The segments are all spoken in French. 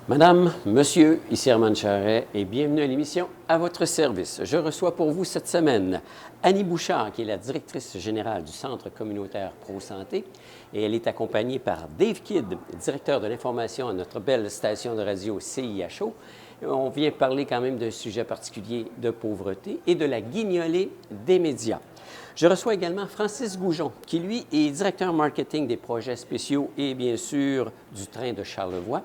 Madame, Monsieur, ici Armand Charret et bienvenue à l'émission À votre service. Je reçois pour vous cette semaine Annie Bouchard, qui est la directrice générale du Centre communautaire Pro-Santé, et elle est accompagnée par Dave Kidd, directeur de l'information à notre belle station de radio CIHO. On vient parler quand même d'un sujet particulier de pauvreté et de la guignolée des médias. Je reçois également Francis Goujon, qui lui est directeur marketing des projets spéciaux et bien sûr du train de Charlevoix.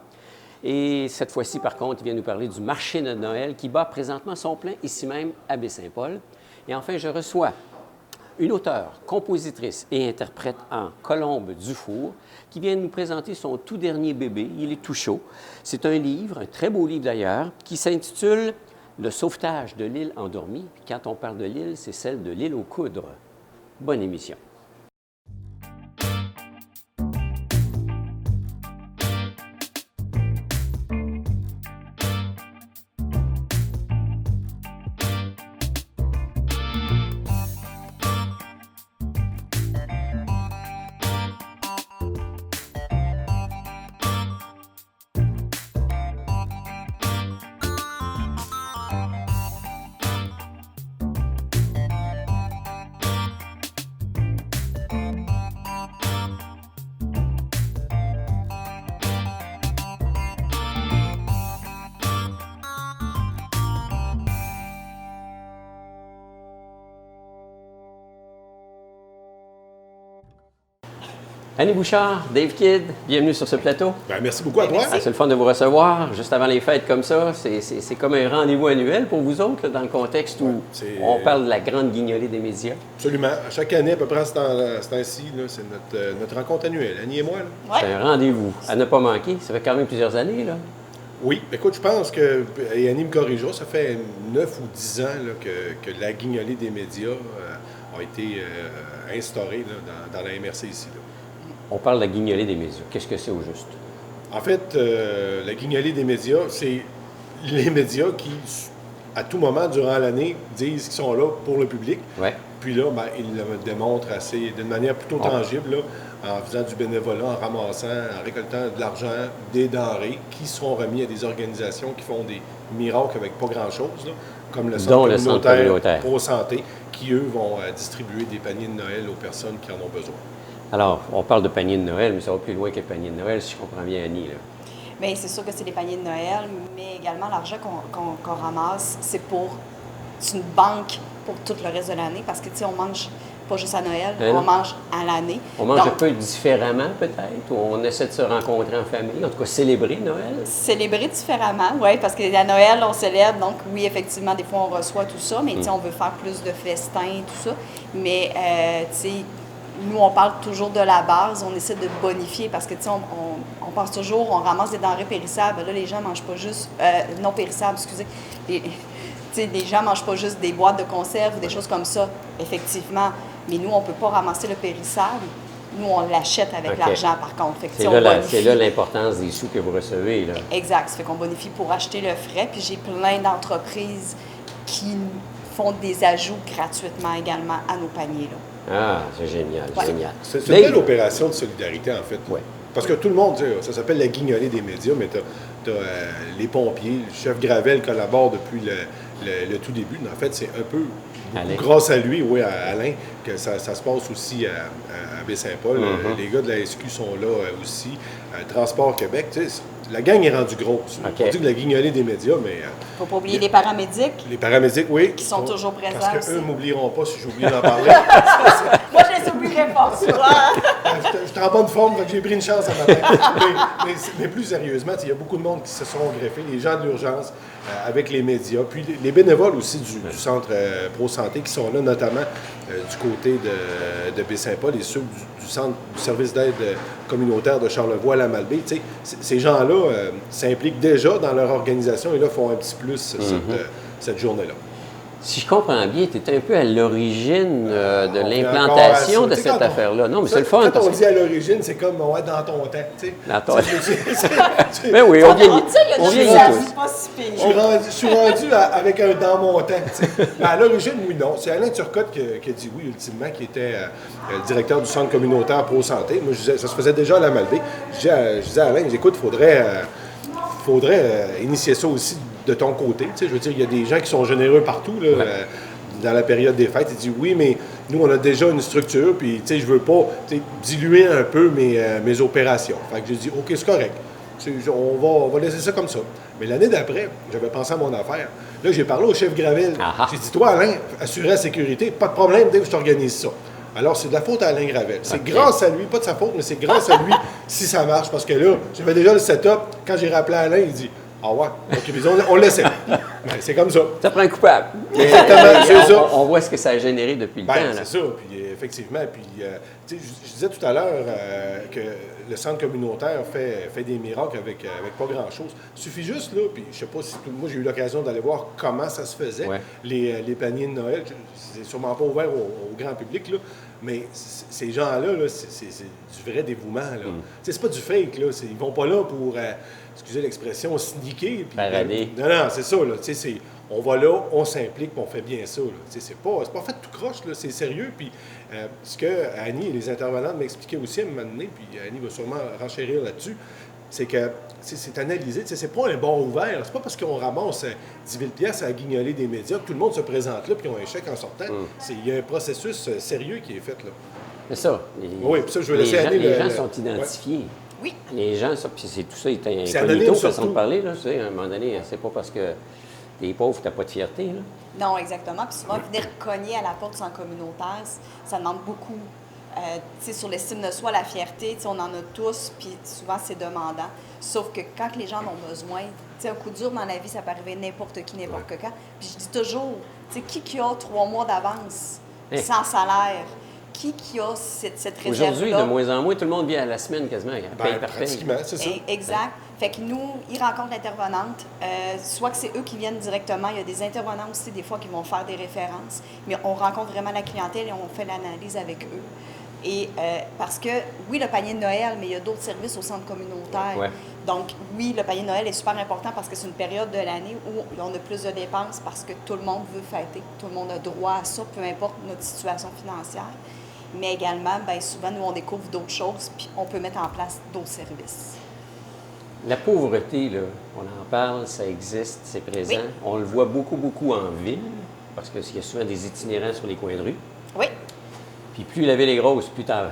Et cette fois-ci, par contre, il vient nous parler du marché de Noël qui bat présentement son plein ici même à Baie-Saint-Paul. Et enfin, je reçois une auteure, compositrice et interprète en Colombe Dufour qui vient nous présenter son tout dernier bébé. Il est tout chaud. C'est un livre, un très beau livre d'ailleurs, qui s'intitule « Le sauvetage de l'île endormie ». Puis quand on parle de l'île, c'est celle de l'île aux coudres. Bonne émission. Annie Bouchard, Dave Kidd, bienvenue sur ce plateau. Bien, merci beaucoup à toi. C'est le fun de vous recevoir juste avant les fêtes comme ça. C'est comme un rendez-vous annuel pour vous autres, là, dans le contexte où on parle de la grande guignolée des médias. Absolument. Chaque année, à peu près à ce temps-ci, c'est notre rencontre annuelle, Annie et moi. Là. C'est un rendez-vous à ne pas manquer. Ça fait quand même plusieurs années, là. Oui. Écoute, je pense que, et Annie me corrigera, ça fait 9 ou 10 ans là, que la guignolée des médias a été instaurée là, dans la MRC ici. Là. On parle de la guignolée des médias. Qu'est-ce que c'est au juste? En fait, la guignolée des médias, c'est les médias qui, à tout moment durant l'année, disent qu'ils sont là pour le public. Ouais. Puis là, ben, ils le démontrent d'une manière plutôt tangible, là, en faisant du bénévolat, en ramassant, en récoltant de l'argent, des denrées qui seront remis à des organisations qui font des miracles avec pas grand-chose, là, comme le Centre communautaire Pro-Santé, qui, eux, vont distribuer des paniers de Noël aux personnes qui en ont besoin. Alors, on parle de panier de Noël, mais ça va plus loin que le panier de Noël, si je comprends bien, Annie. Là. Bien, c'est sûr que c'est des paniers de Noël, mais également l'argent qu'on ramasse, c'est une banque pour tout le reste de l'année, parce que, tu sais, on mange pas juste à Noël, on mange à l'année. On mange un peu différemment, peut-être, ou on essaie de se rencontrer en famille, en tout cas célébrer Noël. Célébrer différemment, oui, parce qu'à Noël, on célèbre, donc oui, effectivement, des fois, on reçoit tout ça, mais tu sais, on veut faire plus de festins, tout ça, mais, tu sais, nous, on parle toujours de la base, on essaie de bonifier parce que, tu sais, on pense toujours, on ramasse des denrées périssables. Là, les gens ne mangent pas juste, non périssables, excusez. Les gens ne mangent pas juste des boîtes de conserve ou des choses comme ça, effectivement. Mais nous, on ne peut pas ramasser le périssable. Nous, on l'achète avec l'argent, par contre. C'est là l'importance des sous que vous recevez. Là. Exact. Ça fait qu'on bonifie pour acheter le frais. Puis j'ai plein d'entreprises qui font des ajouts gratuitement également à nos paniers, là. Ah, c'est génial, génial. C'est une belle opération de solidarité, en fait. Ouais. Parce que tout le monde, ça s'appelle la guignolée des médias, mais tu as les pompiers, le chef Gravel collabore depuis le tout début. En fait, c'est un peu grâce à lui, oui, à Alain, que ça se passe aussi à Baie-Saint-Paul. Les gars de la SQ sont là aussi. Transport Québec, tu sais, la gang est rendue grosse. On dit que la guignolée des médias, mais... Il ne faut pas oublier les paramédics. Les paramédics, oui. Qui sont toujours présents. Parce qu'eux ne m'oublieront pas si j'oublie d'en parler. Moi, je les oublierai pas, je suis en bonne forme, donc j'ai pris une chance à matin. mais plus sérieusement, il y a beaucoup de monde qui se sont greffés, les gens de l'urgence, avec les médias, puis les bénévoles aussi du Centre Pro-Santé qui sont là, notamment du côté de Baie-Saint-Paul et ceux du Centre du service d'aide communautaire de Charlevoix à la Malbaie. Ces gens-là s'impliquent déjà dans leur organisation et là font un petit plus cette journée-là. Si je comprends bien, tu es un peu à l'origine de l'implantation de cette affaire-là. Non, mais c'est le fun. Quand on dit à l'origine, c'est comme dans ton temps. Dans ton temps. Mais oui, on vieillit. On vieillit tous. Je suis rendu avec un dans mon temps. Mais à l'origine, oui, non. C'est Alain Turcotte qui a dit oui, ultimement, qui était le directeur du Centre communautaire Pro-Santé. Moi, je disais, ça se faisait déjà à la Malbaie. Je disais à Alain, écoute, il faudrait initier ça aussi de ton côté. Tu sais, je veux dire, il y a des gens qui sont généreux partout, là, dans la période des fêtes. Ils disent, oui, mais nous, on a déjà une structure, puis, tu sais, je veux pas diluer un peu mes opérations. Fait que j'ai dit, OK, c'est correct. On va laisser ça comme ça. Mais l'année d'après, j'avais pensé à mon affaire. Là, j'ai parlé au chef Gravel. J'ai dit, toi, Alain, assurer la sécurité, pas de problème, dès que je t'organise ça. Alors, c'est de la faute à Alain Gravel. C'est grâce à lui, pas de sa faute, mais c'est grâce à lui si ça marche. Parce que là, j'avais déjà le setup. Quand j'ai rappelé Alain, il dit, ah ouais, OK, puis on le laissait. C'est comme ça. Ça prend un coupable. Exactement, c'est ça. On voit ce que ça a généré depuis le temps. C'est ça. Puis effectivement, puis je disais tout à l'heure que le centre communautaire fait des miracles avec pas grand-chose. Il suffit juste, là, puis je sais pas si moi j'ai eu l'occasion d'aller voir comment ça se faisait, les paniers de Noël. C'est sûrement pas ouvert au grand public, là, mais ces gens-là, là, c'est du vrai dévouement. Là. C'est pas du fake. Là. Ils vont pas là pour, excusez l'expression, sniquer. Parader. Non, c'est ça. Là, on va là, on s'implique, puis on fait bien ça. C'est pas fait tout croche, là, c'est sérieux. Puis ce que Annie et les intervenantes m'expliquaient aussi à un moment donné, puis Annie va sûrement renchérir là-dessus, c'est que c'est analysé. C'est pas un bar ouvert. C'est pas parce qu'on ramasse 10 000 $ à guignoler des médias que tout le monde se présente là puis ils ont un chèque en sortant. Il y a un processus sérieux qui est fait. Là. C'est ça. Oui, puis ça, je vais laisser Annie. Les gens sont identifiés. Ouais. Oui. Les gens, puis c'est tout ça, il est incognito, façon de parler. Là, à un moment donné, c'est pas parce que t'es pauvre que t'as pas de fierté. Là. Non, exactement. Puis souvent, venir cogner à la porte du centre communautaire, ça demande beaucoup. Sur l'estime de soi, la fierté, on en a tous, puis souvent, c'est demandant. Sauf que quand les gens en ont besoin, un coup dur dans la vie, ça peut arriver n'importe qui, n'importe quand. Puis je dis toujours, qui a 3 mois d'avance sans salaire? Qui a cette réserve-là? Aujourd'hui, de moins en moins, tout le monde vient à la semaine quasiment. Pratiquement, c'est ça. Exact. Fait que nous, ils rencontrent l'intervenante. Soit que c'est eux qui viennent directement. Il y a des intervenants aussi, des fois, qui vont faire des références. Mais on rencontre vraiment la clientèle et on fait l'analyse avec eux. Et parce que, oui, le panier de Noël, mais il y a d'autres services au centre communautaire. Ouais. Donc, oui, le panier de Noël est super important parce que c'est une période de l'année où on a plus de dépenses parce que tout le monde veut fêter. Tout le monde a droit à ça, peu importe notre situation financière. Mais également, bien souvent, nous, on découvre d'autres choses puis on peut mettre en place d'autres services. La pauvreté, là, on en parle, ça existe, c'est présent. Oui. On le voit beaucoup, beaucoup en ville, parce qu'il y a souvent des itinérants sur les coins de rue. Oui. Puis plus la ville est grosse, plus t'en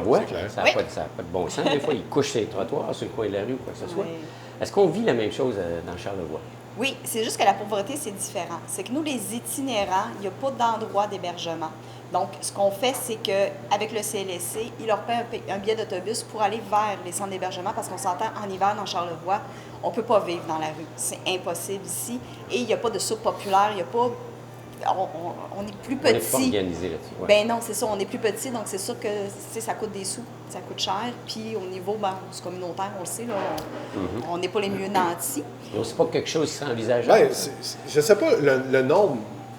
vois. Ça n'a Oui. pas de bon sens. Des fois, ils couchent sur les trottoirs, sur le coin de la rue ou quoi que ce soit. Oui. Est-ce qu'on vit la même chose dans Charlevoix? Oui, c'est juste que la pauvreté, c'est différent. C'est que nous, les itinérants, il n'y a pas d'endroit d'hébergement. Donc, ce qu'on fait, c'est qu'avec le CLSC, il leur paie un billet d'autobus pour aller vers les centres d'hébergement parce qu'on s'entend en hiver dans Charlevoix, on ne peut pas vivre dans la rue. C'est impossible ici. Et il n'y a pas de soupe populaire, il n'y a pas... On est plus petit. On n'est pas organisé là-dessus. Ouais. Ben non, c'est ça, on est plus petit, donc c'est sûr que ça coûte des sous, ça coûte cher. Puis au niveau du communautaire, on le sait, là, on n'est pas les mieux nantis. Donc, c'est pas quelque chose qui serait envisageable. Ben, je ne sais pas le nombre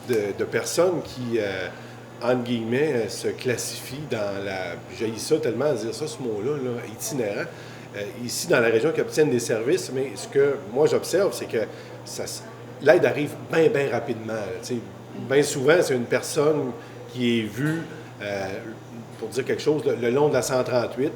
de personnes qui, entre guillemets, se classifient dans la... J'haïs ça tellement à dire ça, ce mot-là, là, itinérant. Ici, dans la région, qui obtiennent des services, mais ce que moi, j'observe, c'est que l'aide arrive bien, bien rapidement. Bien souvent, c'est une personne qui est vue, pour dire quelque chose, le long de la 138.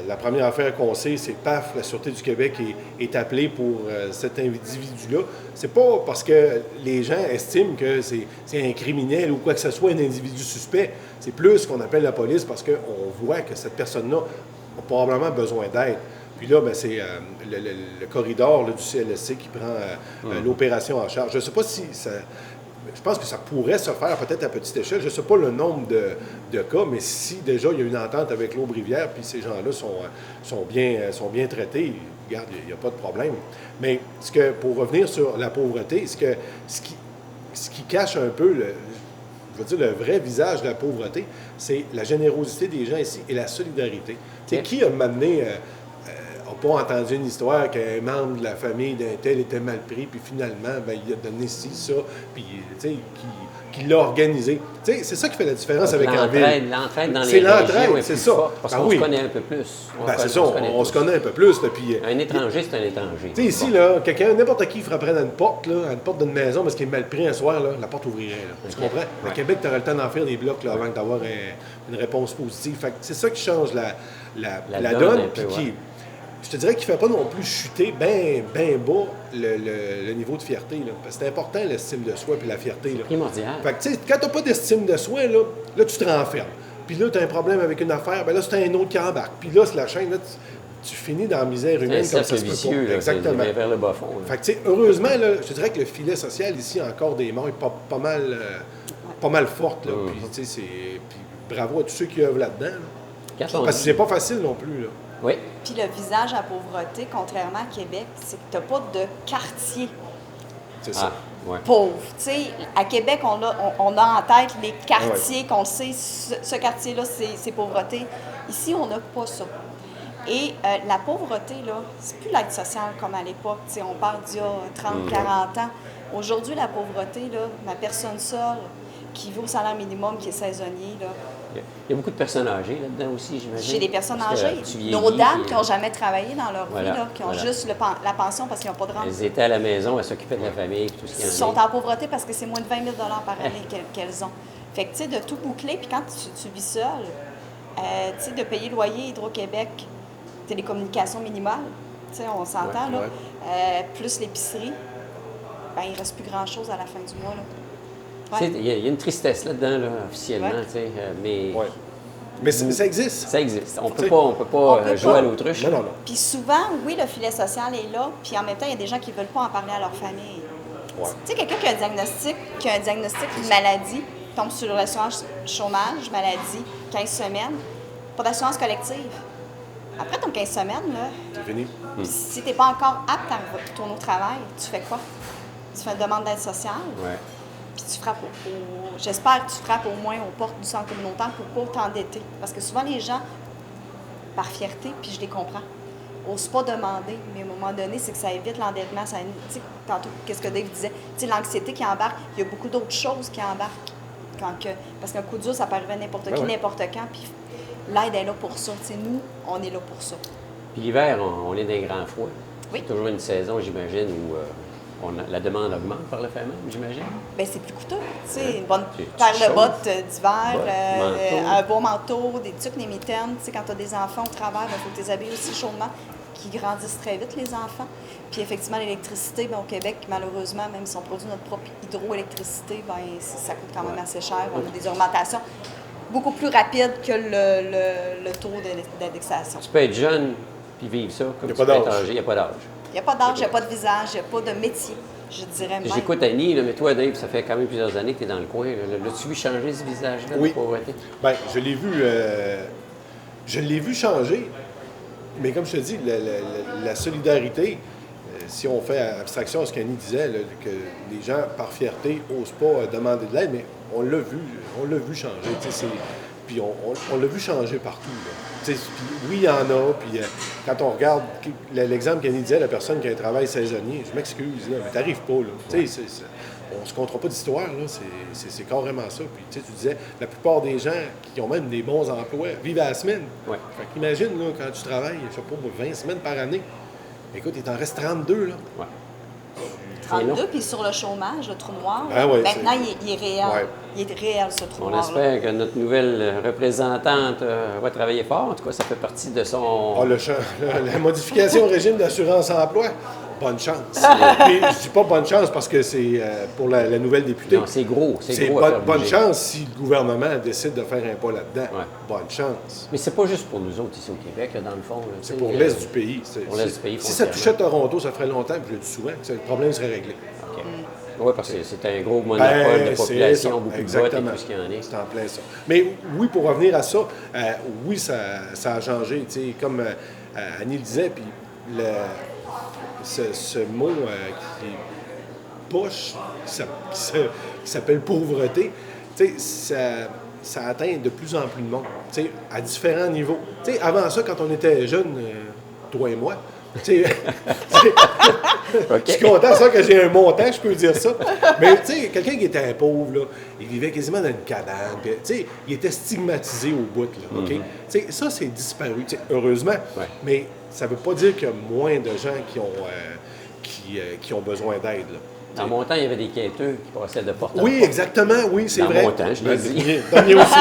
La première affaire qu'on sait, c'est paf, la Sûreté du Québec est appelée pour cet individu-là. C'est pas parce que les gens estiment que c'est un criminel ou quoi que ce soit, un individu suspect. C'est plus qu'on appelle la police parce qu'on voit que cette personne-là a probablement besoin d'aide. Puis là, ben, c'est le corridor là, du CLSC qui prend l'opération en charge. Je ne sais pas si ça... Je pense que ça pourrait se faire peut-être à petite échelle. Je ne sais pas le nombre de cas, mais si déjà il y a une entente avec l'Aube-Rivière, puis ces gens-là sont bien traités, regarde, il n'y a pas de problème. Mais pour revenir sur la pauvreté, ce qui cache un peu le vrai visage de la pauvreté, c'est la générosité des gens ici et la solidarité. Okay. Qui a m'amené... n'a pas entendu une histoire qu'un membre de la famille d'un tel était mal pris, puis finalement, ben, il a donné ci, ça, puis, tu sais, qui l'a organisé. Tu sais, c'est ça qui fait la différence avec en ville. L'entraide dans les c'est l'entraide, régions c'est ça. Parce qu'on se connaît un peu plus. On se connaît un peu plus. Puis, un étranger, c'est un étranger. Tu sais, ici, là, n'importe qui frapperait dans une porte, là, à une porte d'une maison, parce qu'il est mal pris un soir, là, la porte ouvrirait. Là. Tu comprends? Au Québec, tu aurais le temps d'en faire des blocs là, avant d'avoir une réponse positive. Fait que c'est ça qui change la donne, puis je te dirais qu'il ne fait pas non plus chuter bien bas le niveau de fierté. Là. Parce que c'est important, l'estime de soi et la fierté. Là. Primordial. Fait que, tu sais, quand tu n'as pas d'estime de soi, là, tu te renfermes. Puis là, tu as un problème avec une affaire, ben là, c'est un autre qui embarque. Puis là, c'est la chaîne, là, tu finis dans la misère humaine C'est un comme ça se cercle peut vicieux, pas. là, Exactement. vers le bas fond. Là. Fait que, tu sais, heureusement, là, je te dirais que le filet social ici a encore des mailles pas mal fortes. Là. Puis, tu sais, puis bravo à tous ceux qui œuvrent là-dedans. Là. Parce que c'est pas facile non plus. Là. Oui. Puis le visage à la pauvreté, contrairement à Québec, c'est que tu n'as pas de quartier C'est ça. Ouais. pauvre. Tu sais, à Québec, on a en tête les quartiers qu'on sait, ce quartier-là, c'est pauvreté. Ici, on n'a pas ça. Et la pauvreté, là, c'est plus l'aide sociale comme à l'époque. Tu sais, on parle d'il y a 30, 40 ans. Aujourd'hui, la pauvreté, là, ma personne seule qui vit au salaire minimum, qui est saisonnier, là, Il y a beaucoup de personnes âgées là-dedans aussi, j'imagine. chez les personnes Parce que âgées, tu vieillis, nos dames puis, qui n'ont jamais travaillé dans leur voilà, vie, là, qui ont voilà. juste la pension parce qu'ils n'ont pas de rente. Elles étaient à la maison, elles s'occupaient de la famille, puis tout ce qu'il y en Sont a. en pauvreté parce que c'est moins de 20 000 par année qu'elles ont. Fait que, tu sais, de tout boucler, puis quand tu vis seul, tu sais, de payer loyer, Hydro-Québec, télécommunications minimales, tu sais, on s'entend, là, plus l'épicerie, ben il ne reste plus grand-chose à la fin du mois, là. Tu sais, il y a une tristesse là-dedans, là, officiellement, Ouais. tu sais, mais Ouais. Mais ça existe. ça existe. On Tu sais, peut pas peut jouer pas. à l'autruche. Non. Puis souvent, oui, le filet social est là, puis en même temps, il y a des gens qui ne veulent pas en parler à leur famille. Ouais. Tu sais, quelqu'un qui a un diagnostic d'une maladie, tombe sur l'assurance chômage, maladie, 15 semaines, pas d'assurance collective. Après ton 15 semaines, là, C'est fini. si tu n'es pas encore apte à retourner au travail, tu fais quoi? Tu fais une demande d'aide sociale, Ouais. puis tu frappes j'espère que tu frappes au moins aux portes du centre communautaire pour ne pas t'endetter. Parce que souvent, les gens, par fierté, puis je les comprends, n'osent pas demander, mais à un moment donné, c'est que ça évite l'endettement. Tu sais, tantôt, qu'est-ce que Dave disait? Tu sais, l'anxiété qui embarque, il y a beaucoup d'autres choses qui embarquent. Parce qu'un coup dur, ça peut arriver à n'importe qui, ouais. n'importe quand, puis l'aide est là pour ça. Tu sais, nous, on est là pour ça. Puis l'hiver, on est dans un grand froid. Oui. C'est toujours une saison, j'imagine, où la demande augmente par le fait même, j'imagine. Bien, c'est plus coûteux. Tu sais, une bonne Tu paire de chauffes. bottes d'hiver, Bottes, manteau. un beau manteau, des tuques, des mitaines. Tu sais, quand tu as des enfants au travail, il faut que tu les habilles aussi chaudement, qui grandissent très vite, les enfants. Puis effectivement, l'électricité, bien, au Québec, malheureusement, même si on produit notre propre hydroélectricité, bien, ça coûte quand même assez cher. On a des augmentations beaucoup plus rapides que le taux d'indexation. Tu peux être jeune puis vivre ça, comme Y a tu pas peux être d'âge. âgé, il n'y a pas d'âge. Il n'y a pas d'âge, il n'y a pas de visage, il n'y a pas de métier, je dirais même. J'écoute Annie, là, mais toi, Dave, ça fait quand même plusieurs années que tu es dans le coin. L'as-tu vu changer ce visage-là Oui. de pauvreté? Bien, je l'ai vu changer, mais comme je te dis, la solidarité, si on fait abstraction à ce qu'Annie disait, là, que les gens, par fierté, n'osent pas demander de l'aide, mais on l'a vu changer. Tu sais, puis on l'a vu changer partout. Là. Tu sais, puis oui, il y en a, puis quand on regarde l'exemple qu'Annie disait, la personne qui a un travail saisonnier, je m'excuse, là, mais t'arrives pas. Là. Tu sais, on se comptera pas d'histoire, là, c'est carrément ça. Puis tu sais, tu disais, la plupart des gens qui ont même des bons emplois vivent à la semaine. Ouais. Fait qu'imagine, là, quand tu travailles, je sais pas, 20 semaines par année, écoute, il t'en reste 32, là. Ouais. 32, puis sur le chômage, le trou noir, Ah ouais, maintenant, il est réel. Ouais. Il est réel, ce trou On noir-là. espère que notre nouvelle représentante va travailler fort. En tout cas, ça fait partie de son... Ah, la modification au régime d'assurance-emploi, bonne chance. Puis, je dis pas bonne chance parce que c'est pour la nouvelle députée. Non, c'est gros. C'est C'est gros à faire bonne bouger. chance si le gouvernement décide de faire un pas là-dedans. Ouais. Bonne chance. Mais c'est pas juste pour nous autres ici au Québec, là, dans le fond. C'est pour l'Est du pays. Pour l'Est du pays, Si ça foncièrement. touchait Toronto, ça ferait longtemps, puis je le dis souvent, que le problème serait réglé. OK. Oui, parce que c'est un gros monopole de Ben, c'est population, ça. beaucoup de votes et Exactement. tout ce qu'il y en a. C'est en plein ça. Mais oui, pour revenir à ça, oui, ça a changé. Tu sais, comme Annie le disait, puis ce mot qui est poche, qui s'appelle pauvreté, tu sais, ça atteint de plus en plus de monde, tu sais, à différents niveaux. Tu sais, avant ça, quand on était jeunes, toi et moi, tu sais, je suis content ça que j'ai un montant, je peux dire ça. Mais tu sais, quelqu'un qui était pauvre, là, il vivait quasiment dans une cabane. Puis, tu sais, il était stigmatisé au bout. Là, OK? Tu sais, ça, c'est disparu, tu sais, heureusement. Ouais. Mais ça ne veut pas dire qu'il y a moins de gens qui ont besoin d'aide. Là. En montant, il y avait des quêteux qui passaient de porte en Oui, porte. exactement, oui, c'est Dans vrai. mon temps, je l'ai dit. Dans le mien aussi.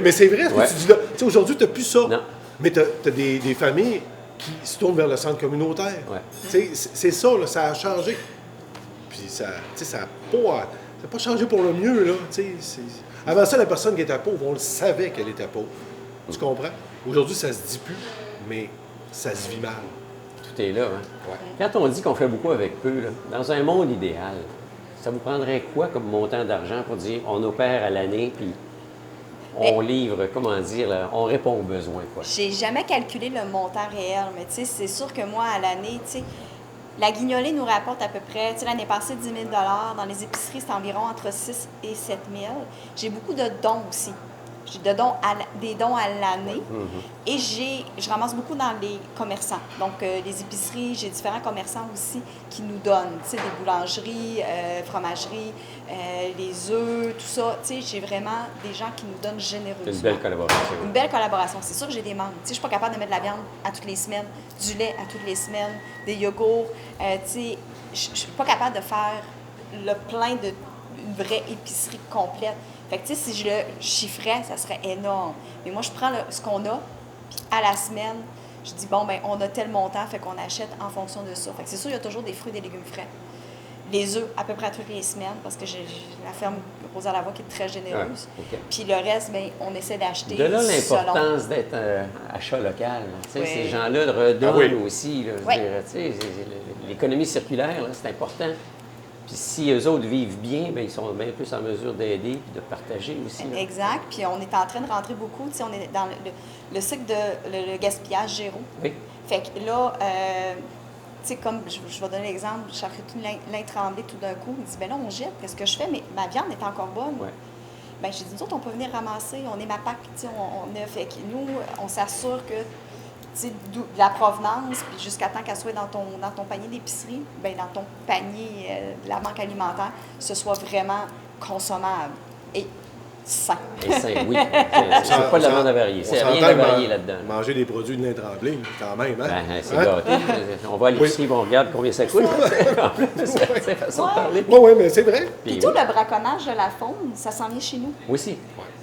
mais c'est vrai ce que Ouais. tu dis là. Tu sais, aujourd'hui, tu n'as plus ça. Non. Mais tu as des familles qui se tournent vers le centre communautaire. Ouais. C'est ça, là, ça a changé. Puis ça n'a pas changé pour le mieux. Là, avant ça, la personne qui était pauvre, on le savait qu'elle était pauvre. Tu comprends? Aujourd'hui, ça se dit plus, mais ça se vit mal. Tout est là. Hein? Ouais. Quand on dit qu'on fait beaucoup avec peu, là, dans un monde idéal, ça vous prendrait quoi comme montant d'argent pour dire on opère à l'année, puis on livre, comment dire, là, on répond aux besoins, quoi? J'ai jamais calculé le montant réel, mais tu sais, c'est sûr que moi, à l'année, tu sais, la guignolée nous rapporte à peu près, tu sais, l'année passée, 10 000 $. Dans les épiceries, c'est environ entre 6 et 7 000. J'ai beaucoup de dons aussi. J'ai des dons à l'année. Et je ramasse beaucoup dans les commerçants. Donc, les épiceries, j'ai différents commerçants aussi qui nous donnent, tu sais, des boulangeries, fromageries, les œufs, tout ça. Tu sais, j'ai vraiment des gens qui nous donnent généreusement. C'est une belle collaboration. Une belle collaboration. C'est sûr que j'ai des membres. Tu sais, je suis pas capable de mettre de la viande à toutes les semaines, du lait à toutes les semaines, des yogourts. Tu sais, je suis pas capable de faire le plein d'une vraie épicerie complète. Fait que, tu sais, si je le chiffrais, ça serait énorme. Mais moi, je prends ce qu'on a, puis à la semaine, je dis, bon, ben on a tel montant, fait qu'on achète en fonction de ça. Fait que c'est sûr, il y a toujours des fruits et des légumes frais. Les œufs, à peu près toutes les semaines, parce que j'ai la ferme Rosa Lavoie qui est très généreuse. Ah, OK. Puis le reste, bien, on essaie d'acheter. De là selon... l'importance d'être achat local. Tu sais, Oui. Ces gens-là redonnent aussi. Là, je Oui. dirais, tu sais, l'économie circulaire, là, c'est important. Puis si eux autres vivent bien, bien, ils sont bien plus en mesure d'aider et de partager aussi. Là. Exact. Puis on est en train de rentrer beaucoup. Tu sais, on est dans le cycle de le gaspillage zéro. Oui. Fait que là, tu sais, comme je vais donner l'exemple, charcuterie Lin Tremblay, tout d'un coup, il dit, ben là, on jette, qu'est-ce que je fais? Mais ma viande est encore bonne. Ouais. Ben j'ai dit, nous autres, on peut venir ramasser, on est ma PAC, tu sais, on a fait que nous, on s'assure que, tu sais, de la provenance, puis jusqu'à temps qu'elle soit dans ton panier d'épicerie, ben dans ton panier de la banque alimentaire, ce soit vraiment consommable et sain. Et sain, oui. C'est pas de la viande avariée. C'est rien d'avarié là-dedans. Manger des produits de Lin Tremblay, quand même. Hein? Ben, c'est gâté. On va à l'épicerie, on regarde combien ça coûte. En plus, c'est façon de parler. Oui, mais c'est vrai. Puis tout le braconnage de la faune, ça s'en vient chez nous, Oui, aussi.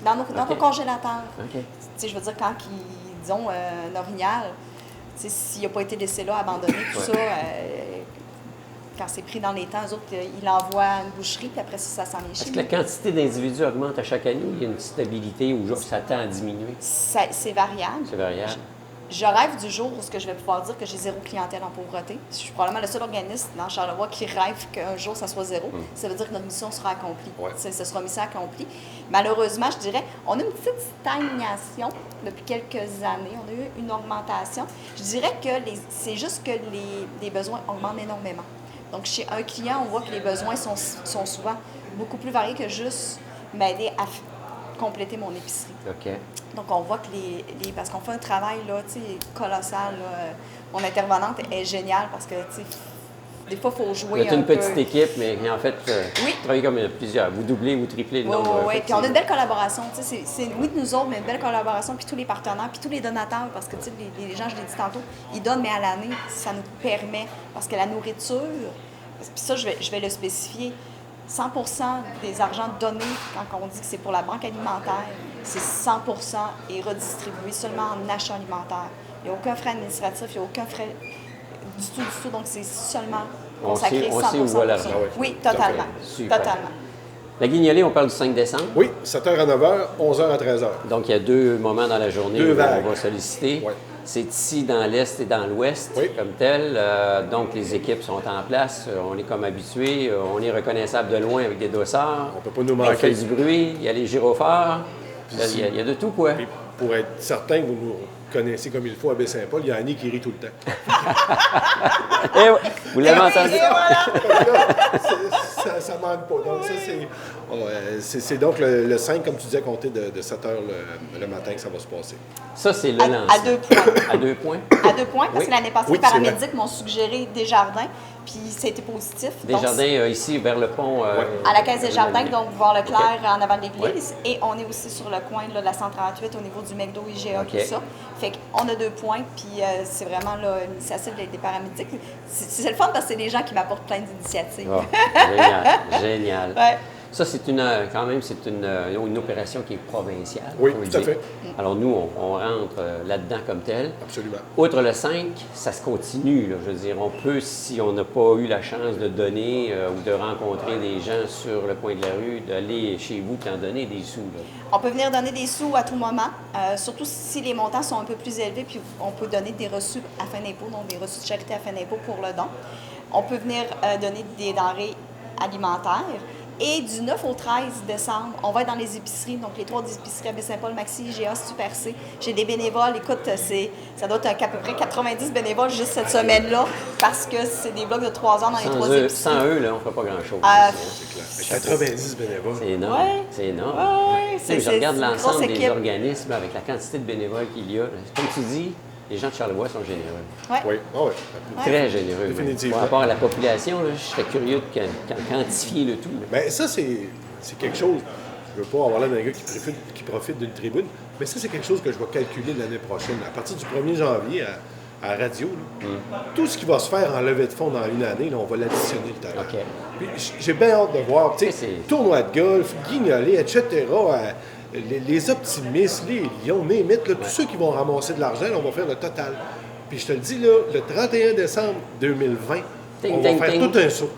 dans nos congélateurs. OK. Tu sais, je veux dire, quand ils, disons, un orignal, tu sais, s'il n'a pas été laissé là, abandonné, tout ça, quand c'est pris dans les temps, eux autres, ils l'envoient à une boucherie, puis après ça s'en vient chez Est-ce nous. que la quantité d'individus augmente à chaque année ou il y a une stabilité ou ça tend à diminuer? C'est variable. C'est variable. Je rêve du jour où je vais pouvoir dire que j'ai zéro clientèle en pauvreté. Je suis probablement le seul organisme dans Charlevoix qui rêve qu'un jour, ça soit zéro. Ça veut dire que notre mission sera accomplie. Ouais. Ce sera mission accomplie. Malheureusement, je dirais, on a une petite stagnation depuis quelques années. On a eu une augmentation. Je dirais que c'est juste que les besoins augmentent énormément. Donc, chez un client, on voit que les besoins sont souvent beaucoup plus variés que juste m'aider à compléter mon épicerie. OK. Donc, on voit que parce qu'on fait un travail là, tu sais, colossal. Là. Mon intervenante est géniale parce que, tu sais, des fois, il faut jouer Vous êtes une peu. petite équipe, mais en fait, Oui. vous travaillez comme plusieurs. Vous doublez, vous triplez le nombre. Oui, puis on a une belle collaboration. Tu sais, c'est oui de nous autres, mais une belle collaboration. Puis tous les partenaires, puis tous les donateurs, parce que, tu sais, les gens, je l'ai dit tantôt, ils donnent, mais à l'année, ça nous permet, parce que la nourriture, puis ça, je vais le spécifier, 100 des argents donnés, quand on dit que c'est pour la banque alimentaire, c'est 100 est redistribué seulement en achat alimentaire. Il n'y a aucun frais administratif, il n'y a aucun frais du tout. Donc, c'est seulement consacré 100 on sait où va l'argent. Oui, totalement. Super. Totalement. La guignolée, on parle du 5 décembre. Oui, 7h à 9h, 11h à 13h. Donc, il y a 2 moments dans la journée Deux où vagues. on va solliciter. Ouais. C'est ici dans l'Est et dans l'Ouest Oui. comme tel. Donc, les équipes sont en place. On est comme habitués. On est reconnaissable de loin avec des dossards. On ne peut pas nous On fait manquer. du bruit. Il y a les gyrophares. Il y a de tout, quoi. Puis pour être certain que vous nous connaissez comme il faut à Baie-Saint-Paul, il y a Annie qui rit tout le temps. Eh oui, vous l'avez entendu? Ça manque pas. Donc, ça, c'est donc le 5, comme tu disais, compter de 7h le matin que ça va se passer. Ça, c'est le À lancement. 2 points. À 2 points. À 2 points, parce Oui. que l'année passée, Oui, les c'est vrai. paramédics m'ont suggéré Desjardins, puis ça a été positif. Donc, Desjardins, ici, vers le pont. à la Caisse des Jardins, donc voir le clair OK. en avant de l'église. Et on est aussi sur le coin là, de la 138 au niveau du McDo, IGA, OK. tout ça. Fait qu'on a 2 points, puis c'est vraiment là, l'initiative des paramédics. C'est le fun parce que c'est des gens qui m'apportent plein d'initiatives. Ah, génial, génial. Ouais. Ça, quand même, c'est une opération qui est provinciale. Oui, faut le tout à dire. fait. Alors nous, on rentre là-dedans comme tel. Absolument. Outre le 5, ça se continue. Là. Je veux dire, on peut, si on n'a pas eu la chance de donner ou de rencontrer des gens sur le coin de la rue, d'aller chez vous et en donner des sous. Là. On peut venir donner des sous à tout moment, surtout si les montants sont un peu plus élevés, puis on peut donner des reçus à fin d'impôt, donc des reçus de charité à fin d'impôt pour le don. On peut venir donner des denrées alimentaires. Et du 9 au 13 décembre, on va être dans les épiceries, donc les 3 épiceries à Baie-Saint-Paul, Maxi, IGA, Super C. J'ai des bénévoles, écoute, ça doit être à peu près 90 bénévoles juste cette semaine-là, parce que c'est des blocs de 3 heures dans les 3 épiceries. Sans eux, là, on ne fait pas grand-chose. C'est clair. 90 bénévoles. C'est énorme. Ouais. C'est énorme. Ouais, Tu sais, je regarde une grosse l'ensemble des équipe. organismes avec la quantité de bénévoles qu'il y a. Comme tu dis, les gens de Charlevoix sont généreux. Ouais. Oui, ah oui. Très généreux. même. Définitivement. Par rapport à la population, là, je serais curieux de quantifier le tout. là. Bien, ça, c'est quelque chose. Je ne veux pas avoir l'air d'un gars qui profite d'une tribune, mais ça, c'est quelque chose que je vais calculer l'année prochaine. À partir du 1er janvier, à la radio, là, tout ce qui va se faire en levée de fonds dans une année, là, on va l'additionner le talent. OK. Puis j'ai bien hâte de voir, tu sais, C'est- tournoi de golf, guignolé, etc. Les optimistes, les lions, les mythes, là, tous ceux qui vont ramasser de l'argent, là, on va faire le total. Puis je te le dis, là, le 31 décembre 2020, Ting, on va ting, faire ting. tout un saut.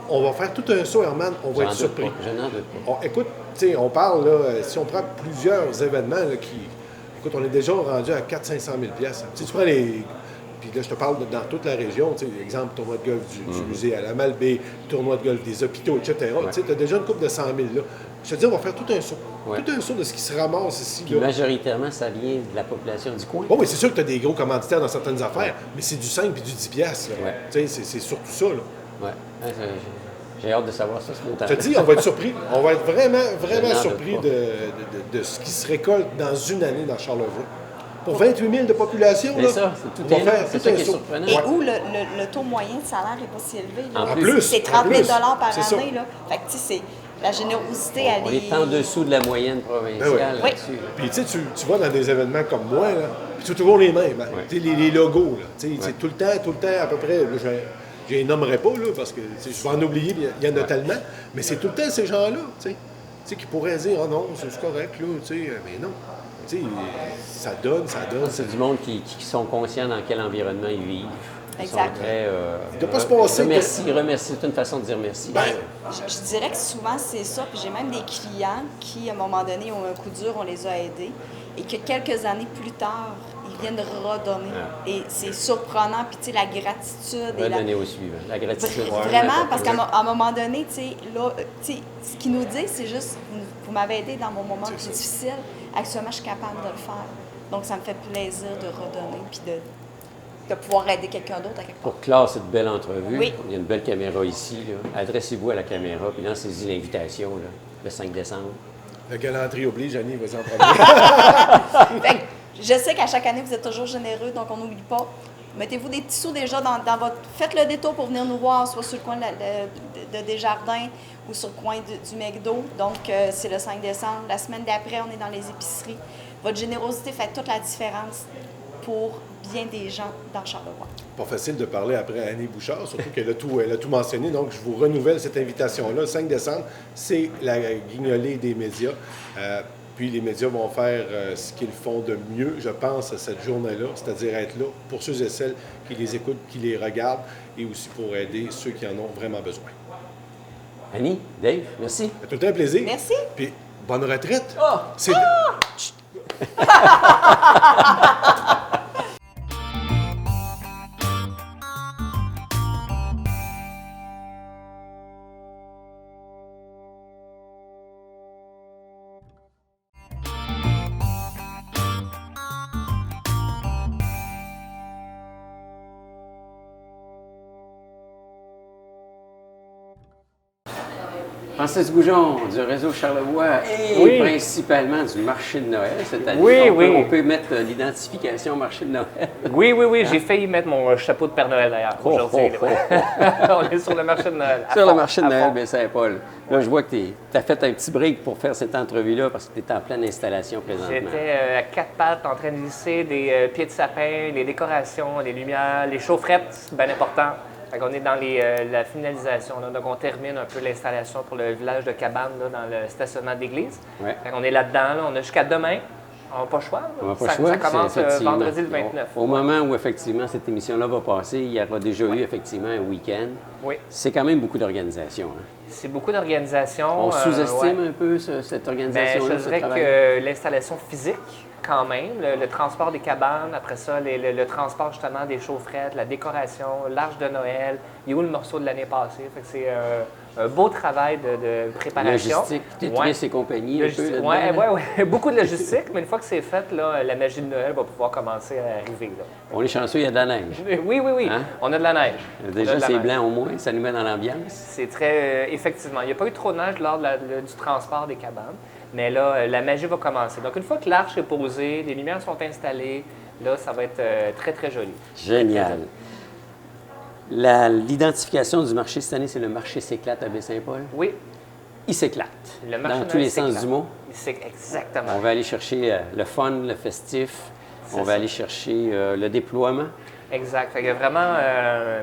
On va faire tout un saut, Herman, on va être J'en doute surpris. pas. Je n'en doute pas. Écoute, tu sais, on parle, là, si on prend plusieurs événements là, écoute, on est déjà rendu à 400-500 000 piastres. Tu sais, tu prends les... Puis là, je te parle dans toute la région, tu sais, exemple, tournoi de golf du musée à la Malbaie, tournoi de golf des hôpitaux, etc. Tu sais, tu as déjà une coupe de 100 000 là. Je te dis, on va faire tout un saut. Ouais. Tout un saut de ce qui se ramasse ici. Puis Là. majoritairement, ça vient de la population du coin. Bon, oui, c'est sûr que tu as des gros commanditaires dans certaines affaires, mais c'est du 5 puis du 10 piastres. Là. Ouais. Tu sais, c'est surtout ça. Là. Ouais. Ah, j'ai hâte de savoir ça ce montant. Je te dis, on va être surpris. On va être vraiment, Je vraiment n'en surpris doute pas. de ce qui se récolte dans une année dans Charlevoix. Pour 28 000 de population, Mais là, ça, c'est tout on va est là. faire C'est tout ça un qui est saut. surprenant. Et Ouais. où le taux moyen de salaire n'est pas si élevé. Là. En En plus, C'est en 30 000 plus. par C'est ça. année. Là. Fait que, tu sais, c'est la générosité, elle On est en dessous de la moyenne provinciale Ben oui. là-dessus. là. Puis tu sais, tu vas dans des événements comme moi, là, puis c'est toujours les mêmes. Hein. Ouais. Tu sais, les logos, là. Tu sais, c'est tout le temps, à peu près. Là, je les nommerai pas, là, parce que tu sais, je vais en oublier, puis il y en a tellement. Mais c'est tout le temps ces gens-là, tu sais, qui pourraient dire, oh non, c'est correct, là, tu sais, mais non. Tu sais, ça donne. C'est du monde qui sont conscients dans quel environnement ils vivent. Ils sont Exact. très... Il doit pas se passer Remercie, c'est une façon de dire merci. Ben, Je dirais que souvent, c'est ça. Puis j'ai même des clients qui, à un moment donné, ont un coup dur, on les a aidés. Et que quelques années plus tard, ils viennent redonner. Ah. Et c'est surprenant. Puis, tu sais, la gratitude. Et la... Redonner au suivant. La gratitude. Vraiment, parce qu'à un moment donné, tu sais, là, tu sais, ce qu'ils nous disent, c'est juste, vous m'avez aidé dans mon moment le plus difficile. Actuellement, je suis capable de le faire. Donc, ça me fait plaisir de redonner puis de pouvoir aider quelqu'un d'autre à quelque part. Pour clore cette belle entrevue, Oui. il y a une belle caméra ici. Là. Adressez-vous à la caméra, puis lancez-y l'invitation là, le 5 décembre. la galanterie oblige, Annie, vas-y en premier. Fait que je sais qu'à chaque année, vous êtes toujours généreux, donc on n'oublie pas. Mettez-vous des petits sous déjà dans votre... Faites le détour pour venir nous voir, soit sur le coin de Desjardins ou sur le coin du McDo. Donc, c'est le 5 décembre. La semaine d'après, on est dans les épiceries. Votre générosité fait toute la différence pour bien des gens dans Charlevoix. Pas facile de parler après Annie Bouchard, surtout qu'elle a tout mentionné. Donc, je vous renouvelle cette invitation-là. Le 5 décembre, c'est la guignolée des médias. Puis les médias vont faire ce qu'ils font de mieux, je pense, à cette journée-là, c'est-à-dire être là pour ceux et celles qui les écoutent, qui les regardent, et aussi pour aider ceux qui en ont vraiment besoin. Annie, Dave, merci. C'est tout le temps un plaisir. Merci. Puis, bonne retraite. Oh! C'est... Francis Goujon du réseau Charlevoix et Oui. principalement du marché de Noël cette année. Oui, on oui. on peut mettre l'identification marché de Noël. Oui, j'ai failli mettre mon chapeau de Père Noël d'ailleurs aujourd'hui. oh, là. On est sur le marché de Noël. à Sur le fond, marché de à Noël, fond. Baie-Saint-Paul. Là, je vois que tu as fait un petit break pour faire cette entrevue-là parce que tu es en pleine installation présentement. J'étais à quatre pattes en train de lisser des pieds de sapin, les décorations, les lumières, les chaufferettes, c'est bien important. Fait qu'on est dans la finalisation. Là. Donc, on termine un peu l'installation pour le village de cabane là, dans le stationnement d'église. Ouais. Fait qu'on est là-dedans. Là. On a jusqu'à demain. On n'a pas le choix. Là. On n'a pas le Ça choix. commence c'est effectivement- vendredi le 29. Au moment où, effectivement, cette émission-là va passer, il y aura déjà eu, effectivement, un week-end. Oui. C'est quand même beaucoup d'organisation. Hein. C'est beaucoup d'organisation. On sous-estime ouais. un peu cette Ben, organisation-là, je ce dirais travail? que l'installation physique, quand même, le transport des cabanes, après ça, le transport justement des chaufferettes, la décoration, l'arche de Noël, il y a où le morceau de l'année passée. Fait que c'est un beau travail de préparation. Logistique, Tetris et compagnie, un peu là-dedans, Oui, là. ouais. Beaucoup de logistique, mais une fois que c'est fait, là, la magie de Noël va pouvoir commencer à arriver. Là. On est chanceux, il y a de la neige. Oui, oui, oui. Hein? On a de la neige. On a Déjà, de la c'est neige. blanc au moins, ça nous met dans l'ambiance. C'est très... effectivement, il n'y a pas eu trop de neige lors du transport des cabanes, mais là, la magie va commencer. Donc, une fois que l'arche est posée, les lumières sont installées, là, ça va être très, très joli. Génial. L'identification du marché cette année, c'est le marché s'éclate à Baie-Saint-Paul. Oui, Il s'éclate. le marché Dans tous les sens s'éclate. du mot. C'est exactement. On va aller chercher le fun, le festif. On va ça. aller chercher le déploiement. Exact. Fait qu'il y a vraiment,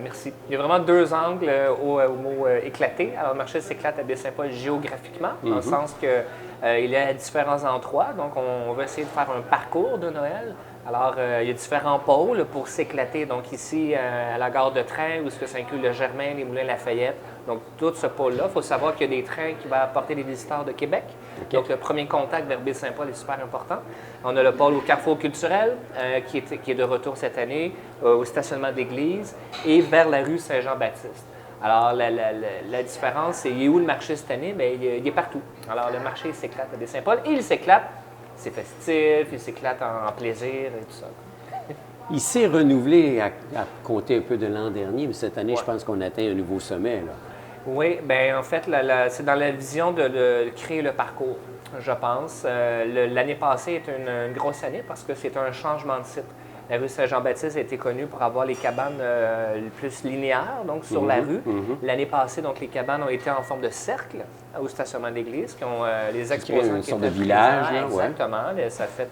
merci. Il y a vraiment deux angles au mot éclaté. Alors, le marché s'éclate à Baie-Saint-Paul géographiquement, dans le sens que il est à différents endroits. Donc, on va essayer de faire un parcours de Noël. Alors, il y a différents pôles pour s'éclater. Donc, ici, à la gare de train, où ça inclut le Germain, les Moulins Lafayette. Donc, tout ce pôle-là, il faut savoir qu'il y a des trains qui vont apporter des visiteurs de Québec. OK. Donc, le premier contact vers Baie-Saint-Paul est super important. On a le pôle au Carrefour culturel, qui est de retour cette année, au stationnement d'église, et vers la rue Saint-Jean-Baptiste. Alors, la différence, c'est il est où le marché cette année? Bien, il est partout. Alors, le marché il s'éclate à Baie-Saint-Paul, et il s'éclate, c'est festif, il s'éclate en plaisir et tout ça. Il s'est renouvelé à compter un peu de l'an dernier, mais cette année, Ouais. je pense qu'on atteint un nouveau sommet. Là. Oui, bien, en fait, c'est dans la vision de créer le parcours, je pense. L'année passée est une grosse année parce que c'est un changement de site. La rue Saint-Jean-Baptiste a été connue pour avoir les cabanes le plus linéaires, donc sur la rue. L'année passée, donc, les cabanes ont été en forme de cercle au stationnement d'église, qui ont les exposants une qui sorte étaient de village, présents. là, ouais. Exactement. Ça fait...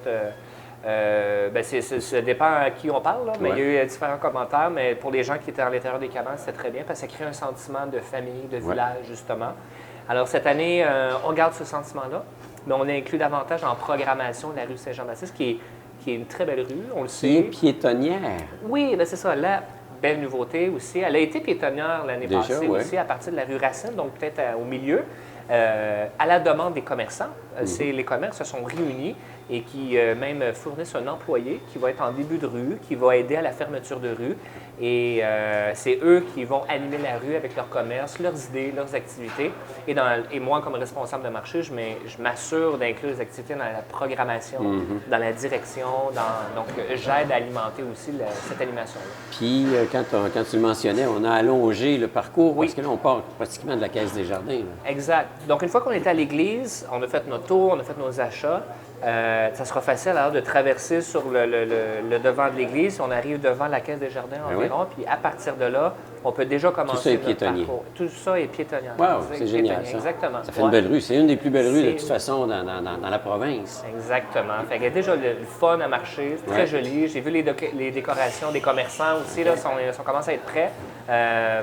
ben, ça dépend à qui on parle, là, mais Ouais. il y a eu différents commentaires. Mais pour les gens qui étaient à l'intérieur des cabanes, c'était très bien parce que ça crée un sentiment de famille, de village, justement. Alors, cette année, on garde ce sentiment-là, mais on inclut davantage en programmation la rue Saint-Jean-Baptiste, qui est une très belle rue, on le Qui est sait. piétonnière. Oui, ben c'est ça. La belle nouveauté aussi. Elle a été piétonnière l'année Déjà, passée ouais. aussi, à partir de la rue Racine, donc peut-être au milieu. À la demande des commerçants. Les commerces se sont réunis et qui même fournissent un employé qui va être en début de rue, qui va aider à la fermeture de rue. Et c'est eux qui vont animer la rue avec leur commerce, leurs idées, leurs activités. Et moi, comme responsable de marché, je m'assure d'inclure les activités dans la programmation, dans la direction. Donc, j'aide à alimenter aussi cette animation-là. Puis, quand tu le mentionnais, on a allongé le parcours Oui. parce que là, on part pratiquement de la Caisse des Jardins. Là. Exact. Donc, une fois qu'on est à l'église, on a fait notre tour, on a fait nos achats, ça sera facile alors de traverser sur le devant de l'église. On arrive devant la Caisse des Jardins Ben environ, puis à partir de là, on peut déjà commencer est notre piétonnier. parcours. Tout ça est piétonnier. Wow, c'est génial, ça. Exactement. Ça fait une belle rue. C'est une des plus belles rues, de C'est- toute façon, dans la province. Exactement. Fait qu'il y a déjà le fun à marcher, c'est très Ouais. joli. J'ai vu les décorations des commerçants aussi, là, commencent à être prêts.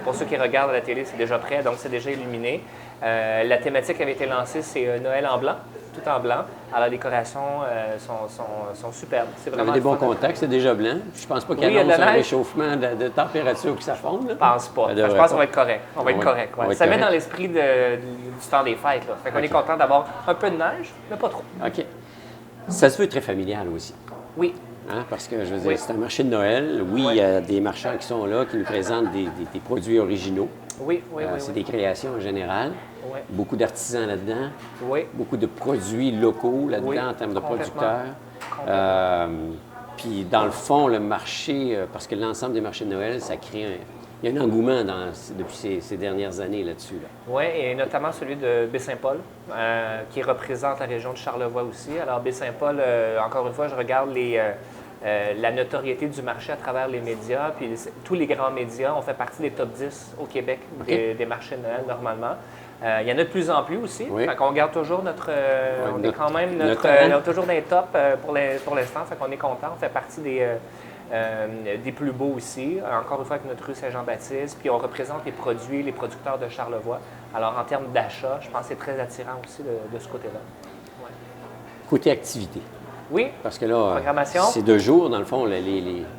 Pour ceux qui regardent à la télé, c'est déjà prêt, donc c'est déjà illuminé. La thématique avait été lancée, c'est Noël en blanc, tout en blanc. Alors, les décorations sont superbes. C'est On vraiment avait des le bons fun. contacts, c'est déjà blanc. Je pense pas qu'il Oui, il y a de la annonce un neige. réchauffement de température que ça fonde. Là. Je pense pas. Ça Je devrait pense qu'on pas. va être correct. On va être correct. on va Ouais. être Ça met correct. dans l'esprit du temps des fêtes. Là. Fait qu'on OK. est content d'avoir un peu de neige, mais pas trop. OK. Ça se veut très familial aussi. Oui. Hein, parce que, je veux dire, Oui. c'est un marché de Noël. Oui, Oui. il y a des marchands qui sont là, qui nous présentent des produits originaux. Oui, oui, oui. C'est oui. des créations en général. Oui. Beaucoup d'artisans là-dedans. Oui. Beaucoup de produits locaux là-dedans Oui, en termes de complètement. producteurs. Puis, dans le fond, le marché, parce que l'ensemble des marchés de Noël, ça crée il y a un engouement depuis ces dernières années là-dessus. Là. Oui, et notamment celui de Baie-Saint-Paul, qui représente la région de Charlevoix aussi. Alors, Baie-Saint-Paul, encore une fois, je regarde la notoriété du marché à travers les médias. Puis tous les grands médias, on fait partie des top 10 au Québec des marchés de Noël normalement. Il y en a de plus en plus aussi. Oui. Fait qu'on garde toujours on est quand même notre rang. toujours dans les tops pour l'instant. Fait qu'on est content. On fait partie des plus beaux aussi, encore une fois avec notre rue Saint-Jean-Baptiste, puis on représente les produits, les producteurs de Charlevoix. Alors en termes d'achat, je pense que c'est très attirant aussi de ce côté-là. Ouais. Côté activité. Oui, Parce que là, programmation. c'est 2 jours, dans le fond,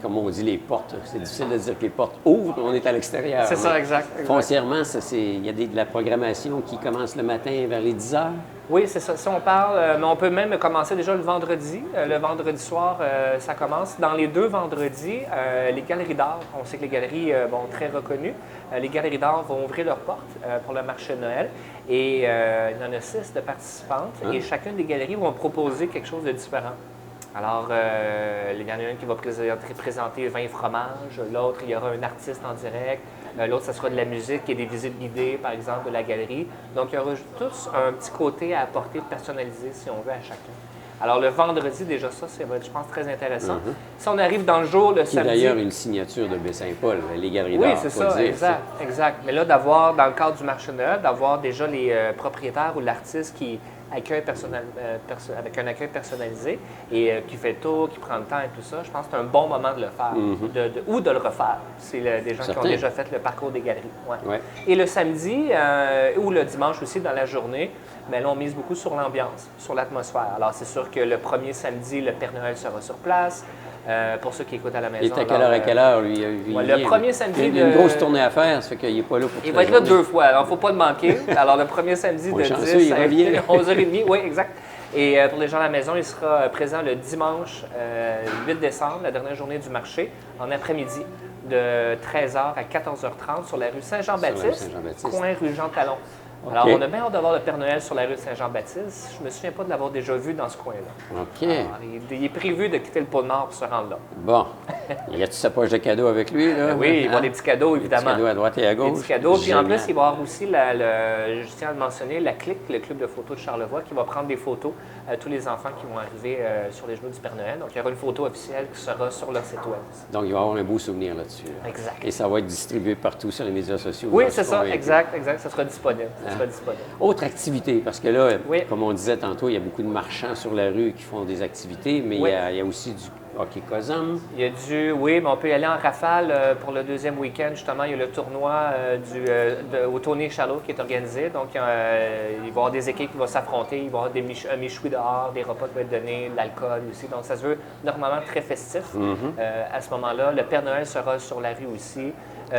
comme on dit, les portes. C'est difficile de dire que les portes ouvrent, on est à l'extérieur. C'est ça, Mais exact. Foncièrement, il y a de la programmation qui commence le matin vers les 10 heures. Oui, c'est ça. Si on parle, mais on peut même commencer déjà le vendredi. Le vendredi soir, ça commence. Dans les 2 vendredis, les galeries d'art, on sait que les galeries, très reconnues, les galeries d'art vont ouvrir leurs portes pour le marché de Noël. Et il y en a 6 de participantes. Et chacune des galeries vont proposer quelque chose de différent. Alors, il y en a une qui va présenter 20 fromages. L'autre, il y aura un artiste en direct. L'autre, ça sera de la musique et des visites guidées, par exemple, de la galerie. Donc, il y aura tous un petit côté à apporter personnalisé, si on veut, à chacun. Alors, le vendredi, déjà, ça, c'est, je pense, très intéressant. Si on arrive dans le jour, le samedi... d'ailleurs une signature de Baie-Saint-Paul, les galeries Oui, d'art. c'est faut ça, dire. exact, exact. Mais là, d'avoir, dans le cadre du marché de Noël, d'avoir déjà les propriétaires ou l'artiste qui accueille avec un accueil personnalisé et qui fait le tour, qui prend le temps et tout ça, je pense que c'est un bon moment de le faire ou de le refaire. C'est des gens qui ont déjà fait le parcours des galeries. Ouais. Ouais. Et le samedi ou le dimanche aussi, dans la journée, mais là, on mise beaucoup sur l'ambiance, sur l'atmosphère. Alors, c'est sûr que le premier samedi, le Père Noël sera sur place. Pour ceux qui écoutent à la maison. Il est à quelle heure, lui? Le premier samedi... Il y a une grosse tournée à faire, ça fait qu'il n'est pas là pour Il va être là 2 fois, alors il ne faut pas le manquer. Alors, le premier samedi de 10 à 11h30, oui, exact. Et pour les gens à la maison, il sera présent le dimanche 8 décembre, la dernière journée du marché, en après-midi, de 13h à 14h30 sur la rue Saint-Jean-Baptiste, coin rue Jean-Talon. Okay. Alors, on a bien hâte d'avoir le Père Noël sur la rue Saint-Jean-Baptiste. Je ne me souviens pas de l'avoir déjà vu dans ce coin-là. OK. Alors, il est prévu de quitter le pôle Nord pour se rendre là. Bon. Y a-tu sa poche de cadeaux avec lui, là? Oui, il va y avoir des petits cadeaux, évidemment. Des petits cadeaux à droite et à gauche. Des petits cadeaux. Puis en plus, il va y avoir aussi, je tiens à le mentionner, la CLIC, le club de photos de Charlevoix, qui va prendre des photos à tous les enfants qui vont arriver sur les genoux du Père Noël. Donc, il y aura une photo officielle qui sera sur leur site web. Donc, il va y avoir un beau souvenir là-dessus. Là. Exact. Et ça va être distribué partout sur les médias sociaux. Oui, c'est ça, exact. Ça sera disponible. Autre activité, parce que là, oui. comme on disait tantôt, il y a beaucoup de marchands sur la rue qui font des activités, mais oui. il y a aussi du hockey Cosum. Il y a oui, mais on peut y aller en rafale pour le 2e week-end. Justement, il y a le tournoi au Tony Chalot qui est organisé. Donc, il va y avoir des équipes qui vont s'affronter. Il va y avoir un méchoui dehors, des repas qui vont être donnés, de l'alcool aussi. Donc, ça se veut normalement très festif à ce moment-là. Le Père Noël sera sur la rue aussi.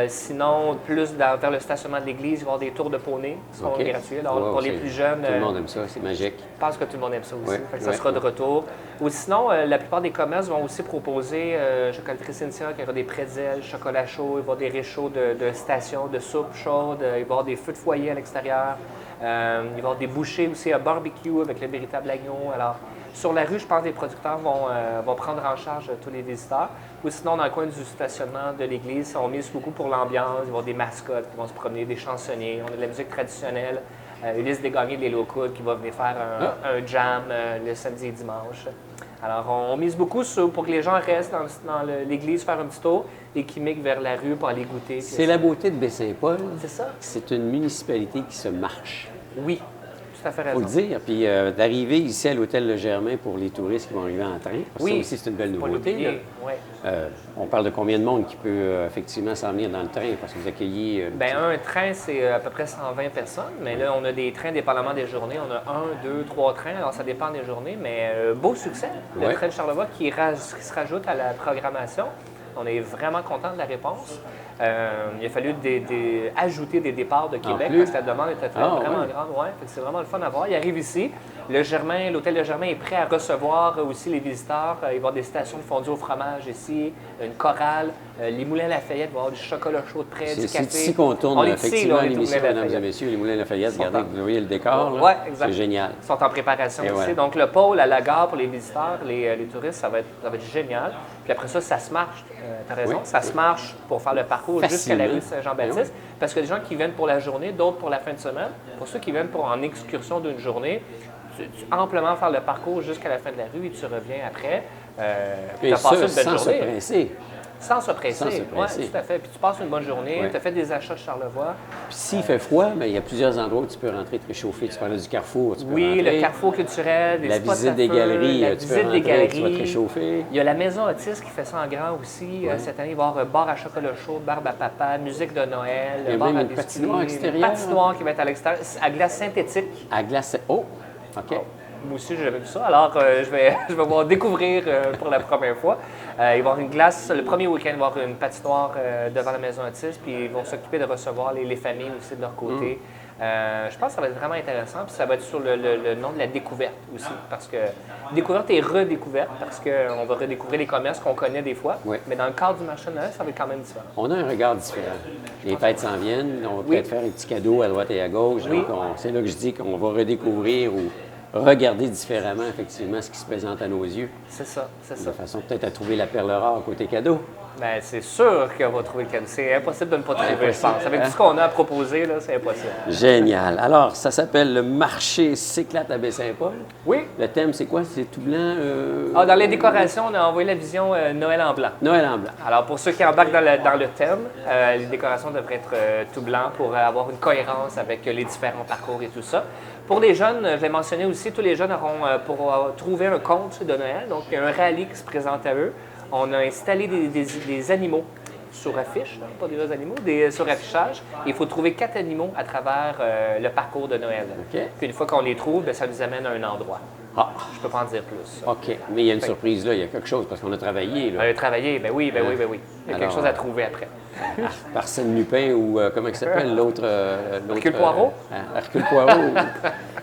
Sinon, plus vers le stationnement de l'église, il va y avoir des tours de poney qui seront gratuits. Alors, pour les plus jeunes... Tout le monde aime ça, c'est magique. Je pense que tout le monde aime ça aussi. Oui, ça sera de retour. Ou sinon, la plupart des commerces vont aussi proposer, chocolaterie Cynthia, qui aura des pretzels, chocolat chaud, il va y avoir des réchauds de stations, de soupe chaude, il va y avoir des feux de foyer à l'extérieur. Il va y avoir des bouchées aussi à barbecue avec le véritable agneau. Alors, sur la rue, je pense que les producteurs vont prendre en charge tous les visiteurs. Ou sinon, dans le coin du stationnement de l'église, on mise beaucoup pour l'ambiance. Il va y avoir des mascottes qui vont se promener, des chansonniers. On a de la musique traditionnelle. Ulysse Desgagnés des Locaux qui va venir faire un jam le samedi et dimanche. Alors, on mise beaucoup pour que les gens restent dans l'église, faire un petit tour et qui migrent vers la rue pour aller goûter. C'est la beauté de Baie-Saint-Paul. C'est ça. C'est une municipalité qui se marche. Oui. Tout à fait raison. Il faut le dire. Puis d'arriver ici à l'hôtel Le Germain pour les touristes qui vont arriver en train, parce que ça aussi, c'est une belle nouveauté. Oui. On parle de combien de monde qui peut effectivement s'en venir dans le train parce que vous accueillez... un train, c'est à peu près 120 personnes, mais là, on a des trains dépendamment des journées. On a 1, 2, 3 trains, alors ça dépend des journées, mais beau succès. Le train de Charlevoix qui se rajoute à la programmation. On est vraiment content de la réponse. Il a fallu ajouter des départs de Québec parce que la demande était vraiment grande. Ouais, c'est vraiment le fun à voir. Il arrive ici. L'hôtel Le Germain est prêt à recevoir aussi les visiteurs. Il va y avoir des stations de fondue au fromage ici, une chorale, les Moulins Lafayette, il va y avoir du chocolat chaud de près, du café. C'est ici qu'on tourne effectivement l'émission, mesdames et messieurs, les Moulins Lafayette. Regardez, vous voyez le décor, là. C'est génial. Ils sont en préparation ici. Voilà. Donc, le pôle à la gare pour les visiteurs, les touristes, ça va être génial. Puis après ça se marche. Tu as raison, ça se marche pour faire le parcours jusqu'à la rue Saint-Jean-Baptiste. Parce que des gens qui viennent pour la journée, d'autres pour la fin de semaine. Pour ceux qui viennent en excursion d'une journée, tu amplement faire le parcours jusqu'à la fin de la rue et tu reviens après. Et ça, sans se presser. Sans se presser. Sans se presser. Ouais, tout à fait. Puis tu passes une bonne journée, Ouais. tu as fait des achats de Charlevoix. Puis s'il fait froid, bien, il y a plusieurs endroits où tu peux rentrer te réchauffer. Tu parlais du Carrefour, tu peux Oui, rentrer. le Carrefour culturel, des La spots visite à des feu, galeries, la tu peux visite rentrer, des tu vas te réchauffer. Il y a la Maison Otis qui fait ça en grand aussi. Ouais. Cette année, il va y avoir bar à chocolat chaud, barbe à papa, musique de Noël, Il y a bar même à une biscuits, patinoire extérieure. patinoire qui va être à l'extérieur, à glace synthétique. À glace. Oh! OK. Moi aussi, j'ai jamais vu ça. Alors, je vais voir découvrir pour la première fois. Il va y avoir une glace. Le premier week-end, il va y avoir une patinoire devant la Maison Otis, puis ils vont s'occuper de recevoir les familles aussi de leur côté. Je pense que ça va être vraiment intéressant, puis ça va être sur le nom de la découverte aussi, parce que découverte et redécouverte, parce qu'on va redécouvrir les commerces qu'on connaît des fois, Oui. mais dans le cadre du marché de Noël, ça va être quand même différent. On a un regard différent. Les fêtes s'en viennent, on va Oui. peut-être faire un petit cadeau à droite et à gauche. Oui. Donc, c'est là que je dis qu'on va redécouvrir ou regarder différemment, effectivement, ce qui se présente à nos yeux. C'est ça, c'est De ça. façon peut-être à trouver la perle rare côté cadeau. Ben, c'est sûr qu'on va trouver le cadeau. C'est impossible de ne pas trouver, je Impossible. pense. Avec tout ce qu'on a à proposer, là, c'est impossible. Génial. Alors, ça s'appelle le marché s'éclate à Baie-Saint-Paul. Oui. Le thème, c'est quoi? C'est tout blanc? Ah, dans les décorations, on a envoyé la vision Noël en blanc. Noël en blanc. Alors, pour ceux qui embarquent dans le thème, les décorations devraient être tout blanc pour avoir une cohérence avec les différents parcours et tout ça. Pour les jeunes, je l'ai mentionné aussi, tous les jeunes auront pour trouver un conte de Noël. Donc, il y a un rallye qui se présente à eux. On a installé des animaux sur affiche, hein, pas des vrais animaux, sur affichage. Il faut trouver 4 animaux à travers le parcours de Noël. OK. Puis une fois qu'on les trouve, bien, ça nous amène à un endroit. Ah, Je ne peux pas en dire plus. OK. Mais il y a une surprise là, il y a quelque chose parce qu'on a travaillé. Là. On a travaillé, ben oui. Il y a Alors, quelque chose à trouver après. Arsène Lupin ou comment il s'appelle l'autre? Hercule Poirot? Hercule Poirot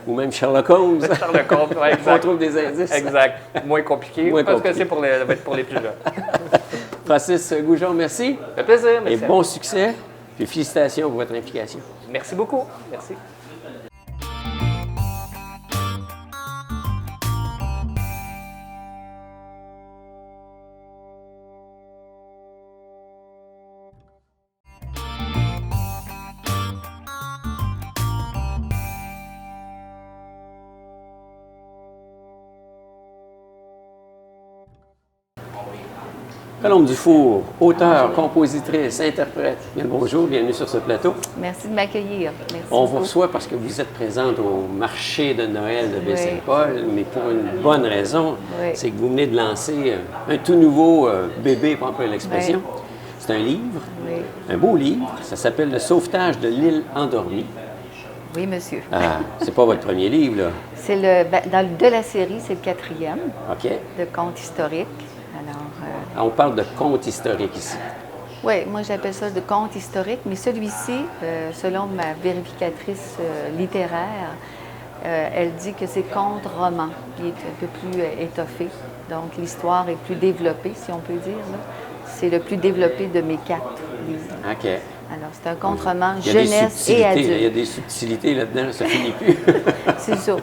ou même Sherlock Holmes. Charles Lecomte, ouais, On exact. trouve des indices. Exact. Moins compliqué, Moins parce compliqué. que ça va être pour les plus jeunes. Francis Goujon, merci. Ça fait plaisir, Et merci. bon succès. Puis félicitations pour votre implication. Merci beaucoup. Merci. Colombe Dufour, auteure, compositrice, interprète. Bien le bonjour, bienvenue sur ce plateau. Merci de m'accueillir. Merci On vous beaucoup. reçoit parce que vous êtes présente au marché de Noël de Baie-Saint-Paul, mais pour une bonne raison, Oui. c'est que vous venez de lancer un tout nouveau bébé, pour employer l'expression. C'est un livre, Oui. un beau livre, ça s'appelle Le sauvetage de l'île endormie. Oui, monsieur. Ah, c'est pas votre premier livre, là. C'est de la série, c'est le 4e OK? de contes historiques. Alors, On parle de contes historiques ici. oui, moi j'appelle ça de contes historiques, mais celui-ci, selon ma vérificatrice littéraire, elle dit que c'est conte-roman. Il est un peu plus étoffé. Donc l'histoire est plus développée, si on peut dire. là. C'est le plus développé de mes 4 livres. OK. Alors, c'est un conte-roman Il y a des jeunesse et subtilités, adulte. il y a des subtilités là-dedans, ça finit plus. C'est ça.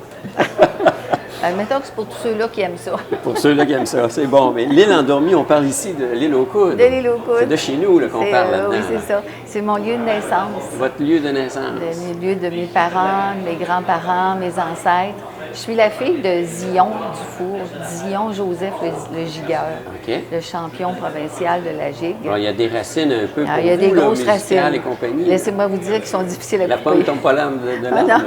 Mettons que c'est pour tous ceux-là qui aiment ça. Pour ceux-là qui aiment ça, c'est bon. Mais l'île endormie, on parle ici de l'île aux coudes. De l'île aux coudes. C'est de chez nous là, qu'on C'est, parle là-dedans. oui, c'est ça. C'est mon lieu de naissance. Votre lieu de naissance. Le lieu de mes parents, mes grands-parents, mes ancêtres. Je suis la fille de Zion Dufour, Zion Joseph le gigueur, OK. le champion provincial de la gigue. Alors, il y a des racines un peu pour Alors, il y a des vous, là, grosses musicales racines. et compagnie. Laissez-moi vous dire qu'ils sont difficiles à La couper. pomme tombe pas l'âme de Ah, l'arbre.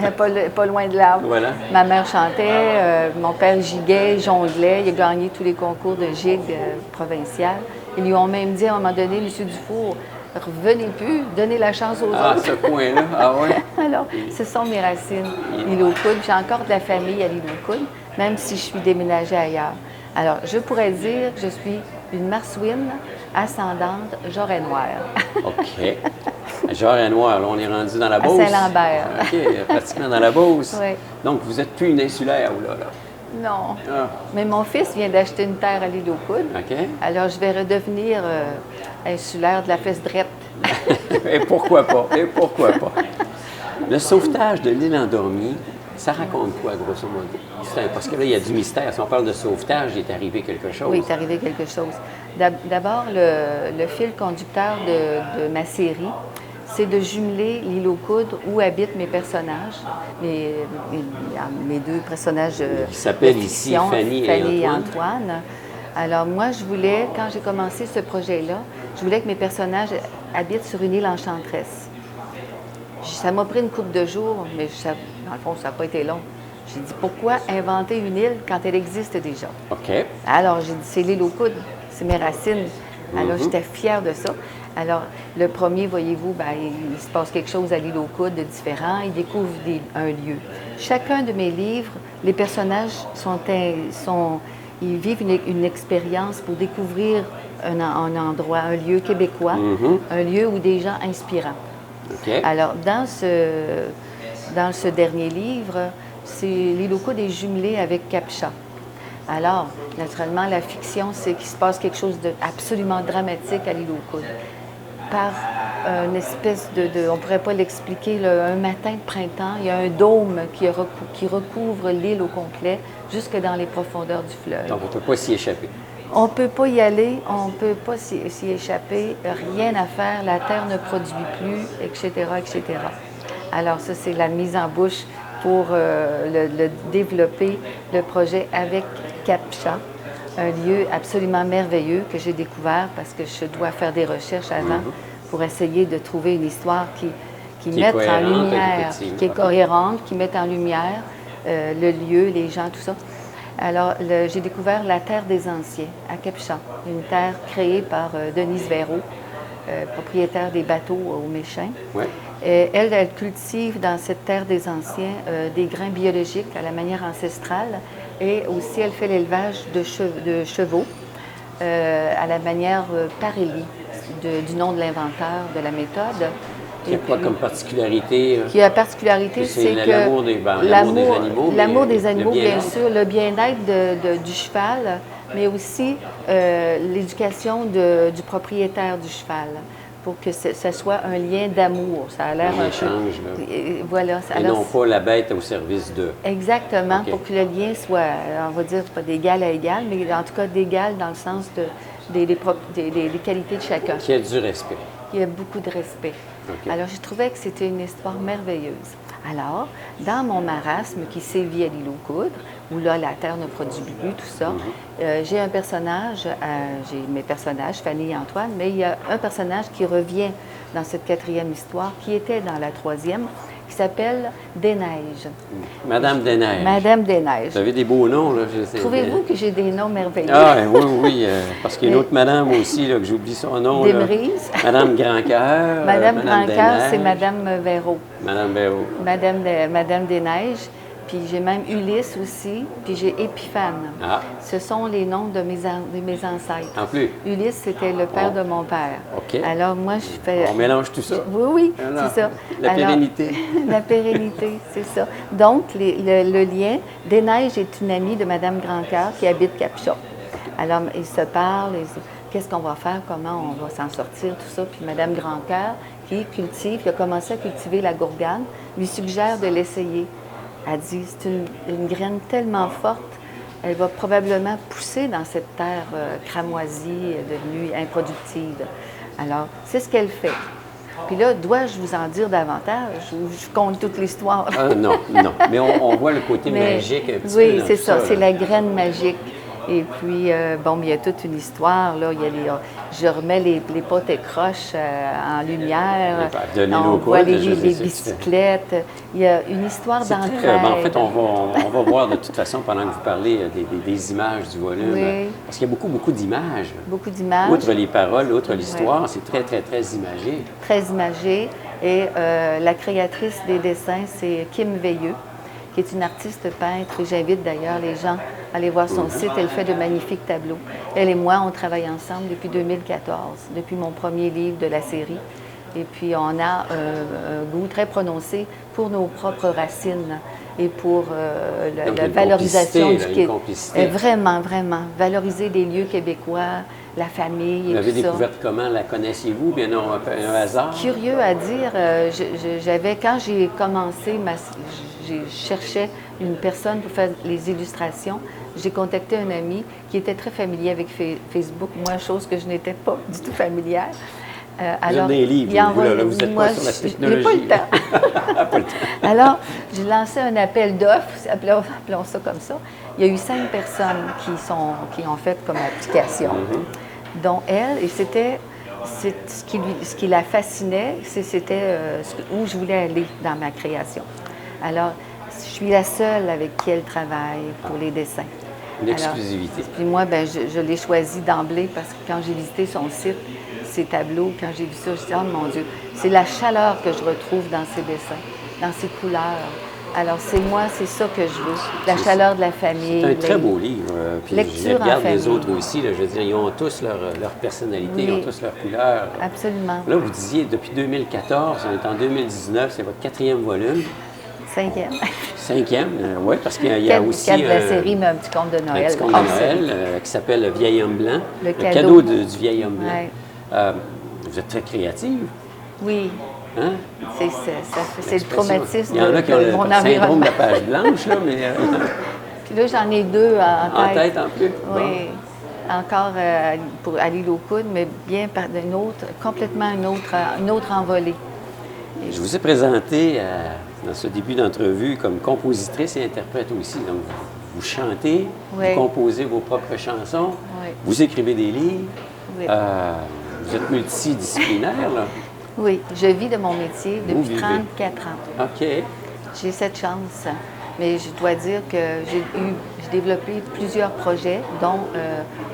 non. Pas loin de l'arbre. Voilà. Ma mère chantait, mon père giguait, jonglait. Il a gagné tous les concours de gigue provincial. Ils lui ont même dit à un moment donné, M. Dufour, revenez plus, donnez la chance aux Ah, autres. ce coin-là. Ah ouais. Alors, ce sont mes racines. L'île aux coudes. J'ai encore de la famille à l'île aux coudes, même si je suis déménagée ailleurs. Alors, je pourrais dire que je suis une marsouine ascendante Jorret noir. OK. Genre noir, là, on est rendu dans la À Beauce. Saint-Lambert. OK, pratiquement dans la Beauce. Oui. Donc, vous n'êtes plus une insulaire, vous, là. Non. Ah, Mais mon fils vient d'acheter une terre à l'île aux coudes. OK. Alors, je vais redevenir insulaire de la fesse drette. Et pourquoi pas? Et pourquoi pas? Le sauvetage de l'île endormie, ça raconte quoi, grosso modo? Parce que là, il y a du mystère. Si on parle de sauvetage, il est arrivé quelque chose. Oui, il est arrivé quelque chose. D'abord, le fil conducteur de ma série, c'est de jumeler l'île aux coudes où habitent mes personnages, mes deux personnages Qui s'appellent de ici fiction, Fanny et et Antoine. Antoine, Alors moi, je voulais, quand j'ai commencé ce projet-là, je voulais que mes personnages habitent sur une île enchanteresse. Ça m'a pris une couple de jours, mais dans le fond, ça n'a pas été long. J'ai dit, pourquoi inventer une île quand elle existe déjà? OK. Alors, j'ai dit, c'est l'île aux coudes, c'est mes racines. Alors, j'étais fière de ça. Alors, le premier, voyez-vous, il se passe quelque chose à l'île aux coudes de différent. Ils découvrent un lieu. Chacun de mes livres, les personnages ils vivent une expérience pour découvrir un endroit, un lieu québécois, un lieu où des gens inspirants. OK. Alors, dans ce dernier livre, l'île aux coudes est jumelée avec Captcha. Alors, naturellement, la fiction, c'est qu'il se passe quelque chose d'absolument dramatique à l'île aux coudes. Par une espèce on ne pourrait pas l'expliquer, un matin de printemps, il y a un dôme qui recouvre l'île au complet, jusque dans les profondeurs du fleuve. Donc, on ne peut pas s'y échapper. On ne peut pas y aller, on ne peut pas s'y échapper, rien à faire, la terre ne produit plus, etc., etc. Alors ça, c'est la mise en bouche pour le développer, le projet avec Captcha, un lieu absolument merveilleux que j'ai découvert parce que je dois faire des recherches avant pour essayer de trouver une histoire qui mette en lumière, qui est cohérente, qui mette en lumière le lieu, les gens, tout ça. Alors, j'ai découvert la Terre des Anciens à Captcha, une terre créée par Denise Véro, propriétaire des bateaux au Méchin. Ouais. Elle cultive dans cette Terre des Anciens des grains biologiques à la manière ancestrale et aussi elle fait l'élevage de chevaux à la manière Parelli, du nom de l'inventeur de la méthode. Il y a quoi comme particularité? La particularité, c'est que l'amour des animaux. L'amour des animaux, bien sûr, le bien-être du cheval, mais aussi l'éducation du propriétaire du cheval, pour que ce soit un lien d'amour. Ça a l'air un échange, peu... Voilà. Et non pas la bête au service d'eux. Exactement, pour que le lien soit, on va dire, pas d'égal à égal, mais en tout cas d'égal dans le sens des qualités de chacun. Qu'il y ait du respect. Il y a beaucoup de respect. Okay. Alors, je trouvais que c'était une histoire merveilleuse. Alors, dans mon marasme qui sévit à l'île aux coudres, où là, la terre ne produit plus, tout ça, j'ai un personnage, j'ai mes personnages, Fanny et Antoine, mais il y a un personnage qui revient dans cette 4e histoire, qui était dans la 3e, qui s'appelle Desneiges. Madame Desneiges. Madame Desneiges. Vous avez des beaux noms, là. Trouvez-vous que j'ai des noms merveilleux? Ah, oui, parce qu'il y a une autre madame aussi, là, que j'oublie son nom. Desmaurice. Madame Grandcœur. Madame Grandcœur, c'est Madame Véro. Madame Véro. Madame Desneiges. Puis j'ai même Ulysse aussi, puis j'ai Épiphane. Ah. Ce sont les noms de mes ancêtres. En plus? Ulysse, c'était le père de mon père. OK. Alors moi, je fais... On mélange tout ça? Oui, c'est ça. Pérennité. La pérennité, c'est ça. Donc, le lien, Desneiges est une amie de Madame Grandcœur qui habite Captcha. Alors, ils se parlent, qu'est-ce qu'on va faire, comment on va s'en sortir, tout ça. Puis Madame Grandcœur, qui a commencé à cultiver la gourgane, lui suggère de l'essayer. Elle dit, c'est une graine tellement forte, elle va probablement pousser dans cette terre cramoisie, devenue improductive. Alors, c'est ce qu'elle fait. Puis là, dois-je vous en dire davantage ou je compte toute l'histoire? Non. Mais on voit le côté magique un petit peu. Oui, c'est ça, c'est la graine magique. Et puis, il y a toute une histoire, là. Je remets les potes et croches en lumière. On voit les bicyclettes. Il y a une histoire d'entraide. En fait, on va voir de toute façon, pendant que vous parlez, des images du volume. Oui. Parce qu'il y a beaucoup d'images. Beaucoup d'images. Outre les paroles, outre l'histoire, c'est très, très, très imagé. Très imagé. Et la créatrice des dessins, c'est Kim Veilleux, qui est une artiste peintre. J'invite d'ailleurs les gens à aller voir son site. Elle fait de magnifiques tableaux. Elle et moi, on travaille ensemble depuis 2014, depuis mon premier livre de la série. Et puis, on a un goût très prononcé pour nos propres racines et pour la valorisation du Québec. Vraiment, valoriser les lieux québécois, la famille et vous l'avez tout ça. découverte comment? La connaissiez-vous? Bien non, un hasard? Curieux à dire. Quand j'ai commencé, je cherchais une personne pour faire les illustrations. J'ai contacté un ami qui était très familier avec Facebook, moi, chose que je n'étais pas du tout familière. Alors, vous avez des livres, vous n'êtes pas sur la technologie. J'ai pas le temps. Alors, j'ai lancé un appel d'offres, appelons ça comme ça. Il y a eu 5 personnes qui ont fait comme application, dont elle, et ce qui la fascinait, c'était où je voulais aller dans ma création. Alors, je suis la seule avec qui elle travaille pour les dessins. Une exclusivité. Puis moi, ben, je l'ai choisi d'emblée parce que quand j'ai visité son site, ses tableaux, quand j'ai vu ça, je me suis dit, oh mon Dieu, c'est la chaleur que je retrouve dans ses dessins, dans ses couleurs. Alors, c'est ça que je veux, la chaleur de la famille. C'est un très beau livre. Puis lecture je regarde en les famille. autres aussi. Là, je veux dire, ils ont tous leur personnalité, Oui. ils ont tous leur couleur. Absolument. Là, vous disiez, depuis 2014, on est en 2019, c'est votre 4e volume. 5e. 5e, oui, parce qu'il y a aussi 4 de la série, mais un petit conte de un Noël. petit conte de hors Noël série. qui s'appelle Le Vieil Homme Blanc. Le cadeau cadeau. du Vieil Homme Blanc. Ouais. Vous êtes très créative. Oui, Hein? c'est le traumatisme Il y en a qui ont de le mon syndrome de environnement. la page blanche, là, mais Puis là, j'en ai 2 en en tête en plus. Oui, encore pour à l'île aux coudes, mais bien par complètement une autre envolée. Je vous ai présenté dans ce début d'entrevue comme compositrice et interprète aussi. Donc, vous chantez, Oui. vous composez vos propres chansons, Oui. vous écrivez des livres, Oui. vous êtes multidisciplinaire, là. Oui, je vis de mon métier Vous depuis vivez. 34 ans. OK. J'ai cette chance, mais je dois dire que j'ai développé plusieurs projets, dont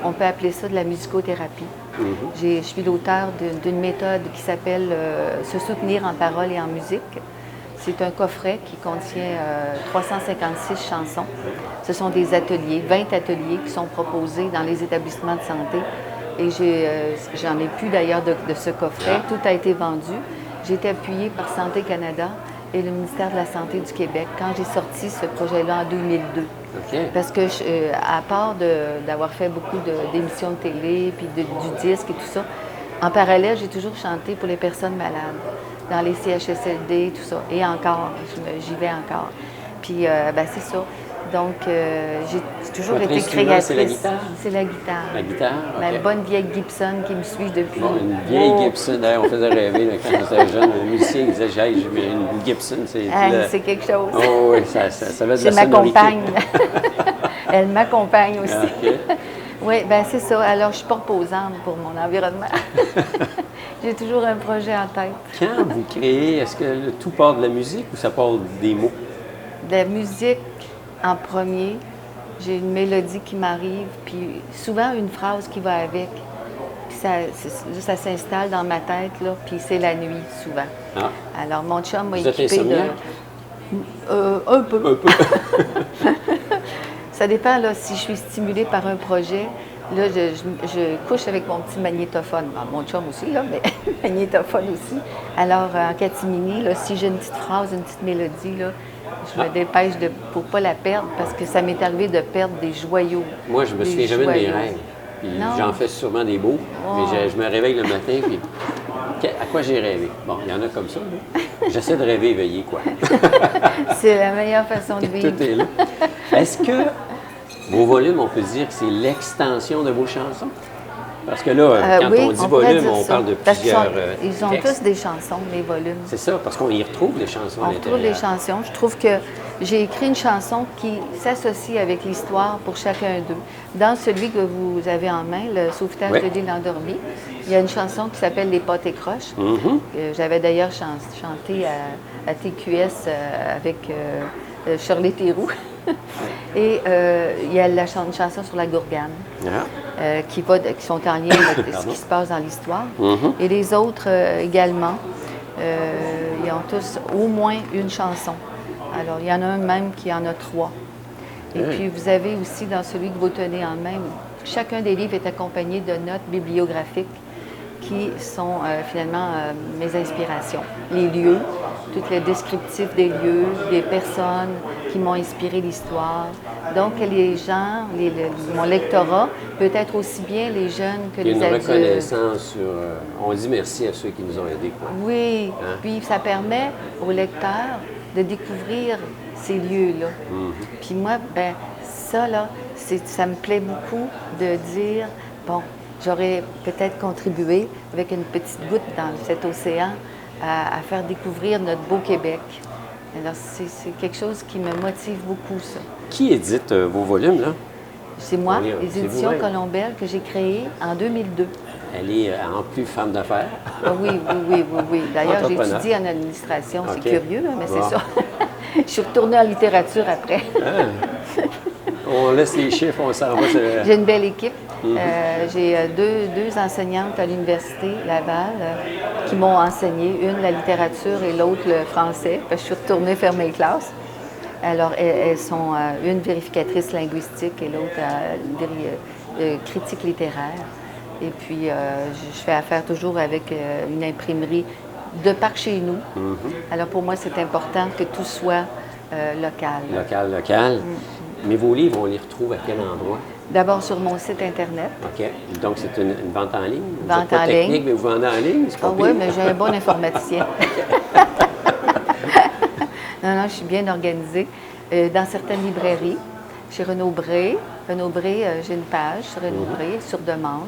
on peut appeler ça de la musicothérapie. Je suis l'auteur d'une méthode qui s'appelle Se soutenir en parole et en musique. C'est un coffret qui contient 356 chansons. Ce sont des ateliers, 20 ateliers qui sont proposés dans les établissements de santé. Et j'en ai plus d'ailleurs de ce coffret. Tout a été vendu. J'ai été appuyée par Santé Canada et le ministère de la Santé du Québec quand j'ai sorti ce projet-là en 2002. OK. Parce que, à part d'avoir fait beaucoup d'émissions de télé, puis du disque et tout ça, en parallèle, j'ai toujours chanté pour les personnes malades, dans les CHSLD, tout ça. Et encore, j'y vais encore. Puis, ben, c'est ça. Donc, j'ai toujours Votre été instrument, créatrice. c'est la guitare? C'est la guitare. La guitare, Ma OK. bonne vieille Gibson qui me suit depuis... Bon, une vieille Oh! Gibson, d'ailleurs, on faisait rêver là, quand j'étais jeune. Le musicien disait, j'ai une Gibson, c'est... Hey, le- c'est quelque chose. Oh oui, ça va de la C'est ma sonorité. compagne. Elle m'accompagne aussi. OK. Oui, bien c'est ça. Alors, je suis pas reposante pour mon environnement. J'ai toujours un projet en tête. Quand vous créez, est-ce que tout part de la musique ou ça part des mots? De la musique en premier, j'ai une mélodie qui m'arrive, puis souvent une phrase qui va avec. Puis ça s'installe dans ma tête, là, puis c'est la nuit, souvent. Ah, Alors, mon chum m'a vous êtes équipé de... insomniaque? Un peu. Un peu. Ça dépend, là, si je suis stimulée par un projet, là, je couche avec mon petit magnétophone. Bon, mon chum aussi, là, mais magnétophone aussi. Alors, en catimini, là, si j'ai une petite phrase, une petite mélodie, là, je me dépêche pour ne pas la perdre, parce que ça m'est arrivé de perdre des joyaux. Moi, je me Des souviens jamais de mes joyaux. rêves. Puis Non. j'en fais sûrement des beaux. Oh. Mais je me réveille le matin, puis à quoi j'ai rêvé? Bon, il y en a comme ça, là. J'essaie de rêver éveillé, quoi. C'est la meilleure façon de vivre. Tout est là. Est-ce que vos volumes, on peut dire que c'est l'extension de vos chansons? Parce que là, quand oui, on dit pourrait volume, dire on ça. parle de Parce qu'ils plusieurs ils ont textes. tous des chansons, mes volumes. C'est ça, parce qu'on y retrouve des chansons à On retrouve les l'intérieur. chansons. Je trouve que j'ai écrit une chanson qui s'associe avec l'histoire pour chacun d'eux. Dans celui que vous avez en main, Le sauvetage Oui. de l'île endormie, il y a une chanson qui s'appelle Les potes et croches. Mhm. Que j'avais d'ailleurs chanté à TQS avec Shirley Theroux. Et il y a une chanson sur la gourgane. Ah. Qui sont en lien avec ce qui se passe dans l'histoire. Mhm. Et les autres également, ils ont tous au moins une chanson. Alors, il y en a un même qui en a 3. Et Oui. puis, vous avez aussi dans celui que vous tenez en main, chacun des livres est accompagné de notes bibliographiques qui sont finalement mes inspirations. Les lieux, tout le descriptif des lieux, des personnes qui m'ont inspiré l'histoire. Donc, les gens, mon lectorat peut être aussi bien les jeunes que Il y a les une adultes. reconnaissance sur... on dit merci à ceux qui nous ont aidés, quoi. Oui, Hein? puis ça permet aux lecteurs de découvrir ces lieux-là. Puis moi, ben ça, là, ça me plaît beaucoup de dire, bon, j'aurais peut-être contribué avec une petite goutte dans cet océan à faire découvrir notre beau Québec. Alors, c'est quelque chose qui me motive beaucoup, ça. Qui édite vos volumes, là? C'est moi, On lit- les c'est éditions vous-même. Colombelle, que j'ai créées en 2002. Elle est en plus femme d'affaires. Ah oui, oui, oui, oui, oui. D'ailleurs, j'ai Entrepreneur. étudié en administration. OK. C'est curieux, hein, mais Bon. c'est ça. Je suis retournée en littérature après. On laisse les chiffres, on s'en va. J'ai une belle équipe. Mhm. J'ai deux enseignantes à l'Université Laval qui m'ont enseigné, une la littérature et l'autre le français, parce que je suis retournée faire mes classes. Alors, elles sont une vérificatrice linguistique et l'autre critique littéraire. Et puis, je fais affaire toujours avec une imprimerie de par chez nous. Alors, pour moi, c'est important que tout soit local. Local. Mais vos livres, on les retrouve à quel endroit? D'abord sur mon site Internet. OK. Donc, c'est une vente en ligne? Vous Vente êtes pas en technique, ligne. mais vous vendez en ligne? C'est pas Ah oui, pire. mais j'ai un bon informaticien. Non, je suis bien organisée. Dans certaines librairies, chez Renaud Bré. Renaud Bré, j'ai une page sur Renaud Bré, sur demande.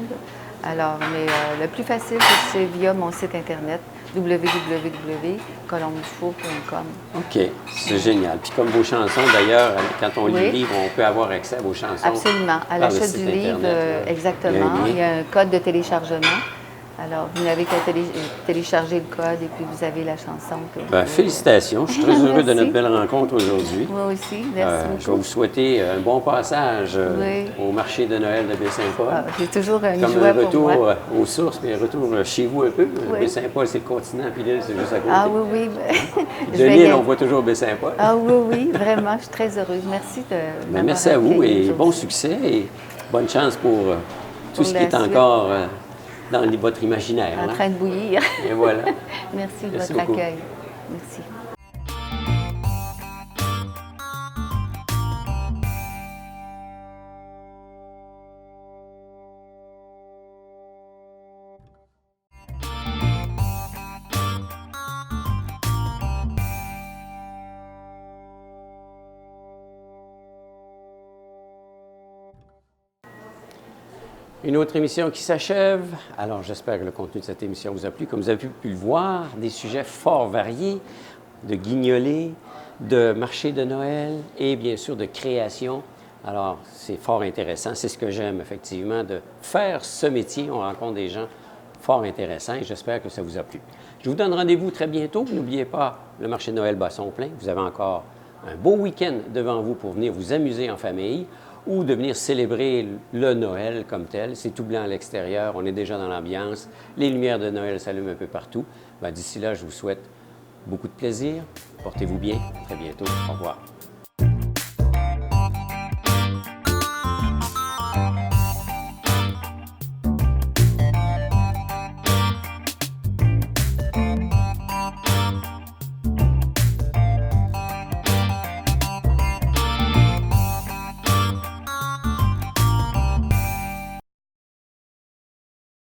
Alors, mais le plus facile, c'est via mon site Internet, www.colombedufour.com. OK. C'est génial. Puis comme vos chansons, d'ailleurs, quand on lit Oui. le livre, on peut avoir accès à vos chansons. Absolument. À par le l'achat site du livre, Internet, là. exactement. Il Il y y a un a un code de téléchargement. Alors, vous n'avez qu'à télécharger le code et puis vous avez la chanson. que vous Ben, pouvez- félicitations. Je suis très heureux de Merci. notre belle rencontre aujourd'hui. Moi aussi, merci Je vais beaucoup. vous souhaiter un bon passage Oui. au marché de Noël de Baie-Saint-Paul. Ah, c'est toujours une Comme joie un pour retour moi. aux sources, puis un retour chez vous un peu. Oui. Baie-Saint-Paul, c'est le continent, puis l'île, c'est juste à côté. Ah oui, oui. Je De vais l'île, y- on voit toujours Baie-Saint-Paul. Ah oui, oui, vraiment, je suis très heureuse. Merci de Ben, m'avoir merci à vous accueillie et aujourd'hui. bon succès et bonne chance pour tout Pour ce qui la est suite. encore dans votre imaginaire. En hein. train de bouillir. Et voilà. Merci de Merci votre beaucoup. accueil. Merci. Une autre émission qui s'achève. Alors, j'espère que le contenu de cette émission vous a plu. Comme vous avez pu le voir, des sujets fort variés, de guignolés, de marché de Noël et bien sûr de création. Alors, c'est fort intéressant. C'est ce que j'aime, effectivement, de faire ce métier. On rencontre des gens fort intéressants et j'espère que ça vous a plu. Je vous donne rendez-vous très bientôt. N'oubliez pas le marché de Noël Basson-Plein. Vous avez encore un beau week-end devant vous pour venir vous amuser en famille ou de venir célébrer le Noël comme tel. C'est tout blanc à l'extérieur, on est déjà dans l'ambiance, les lumières de Noël s'allument un peu partout. D'ici là, je vous souhaite beaucoup de plaisir, portez-vous bien, à très bientôt, au revoir.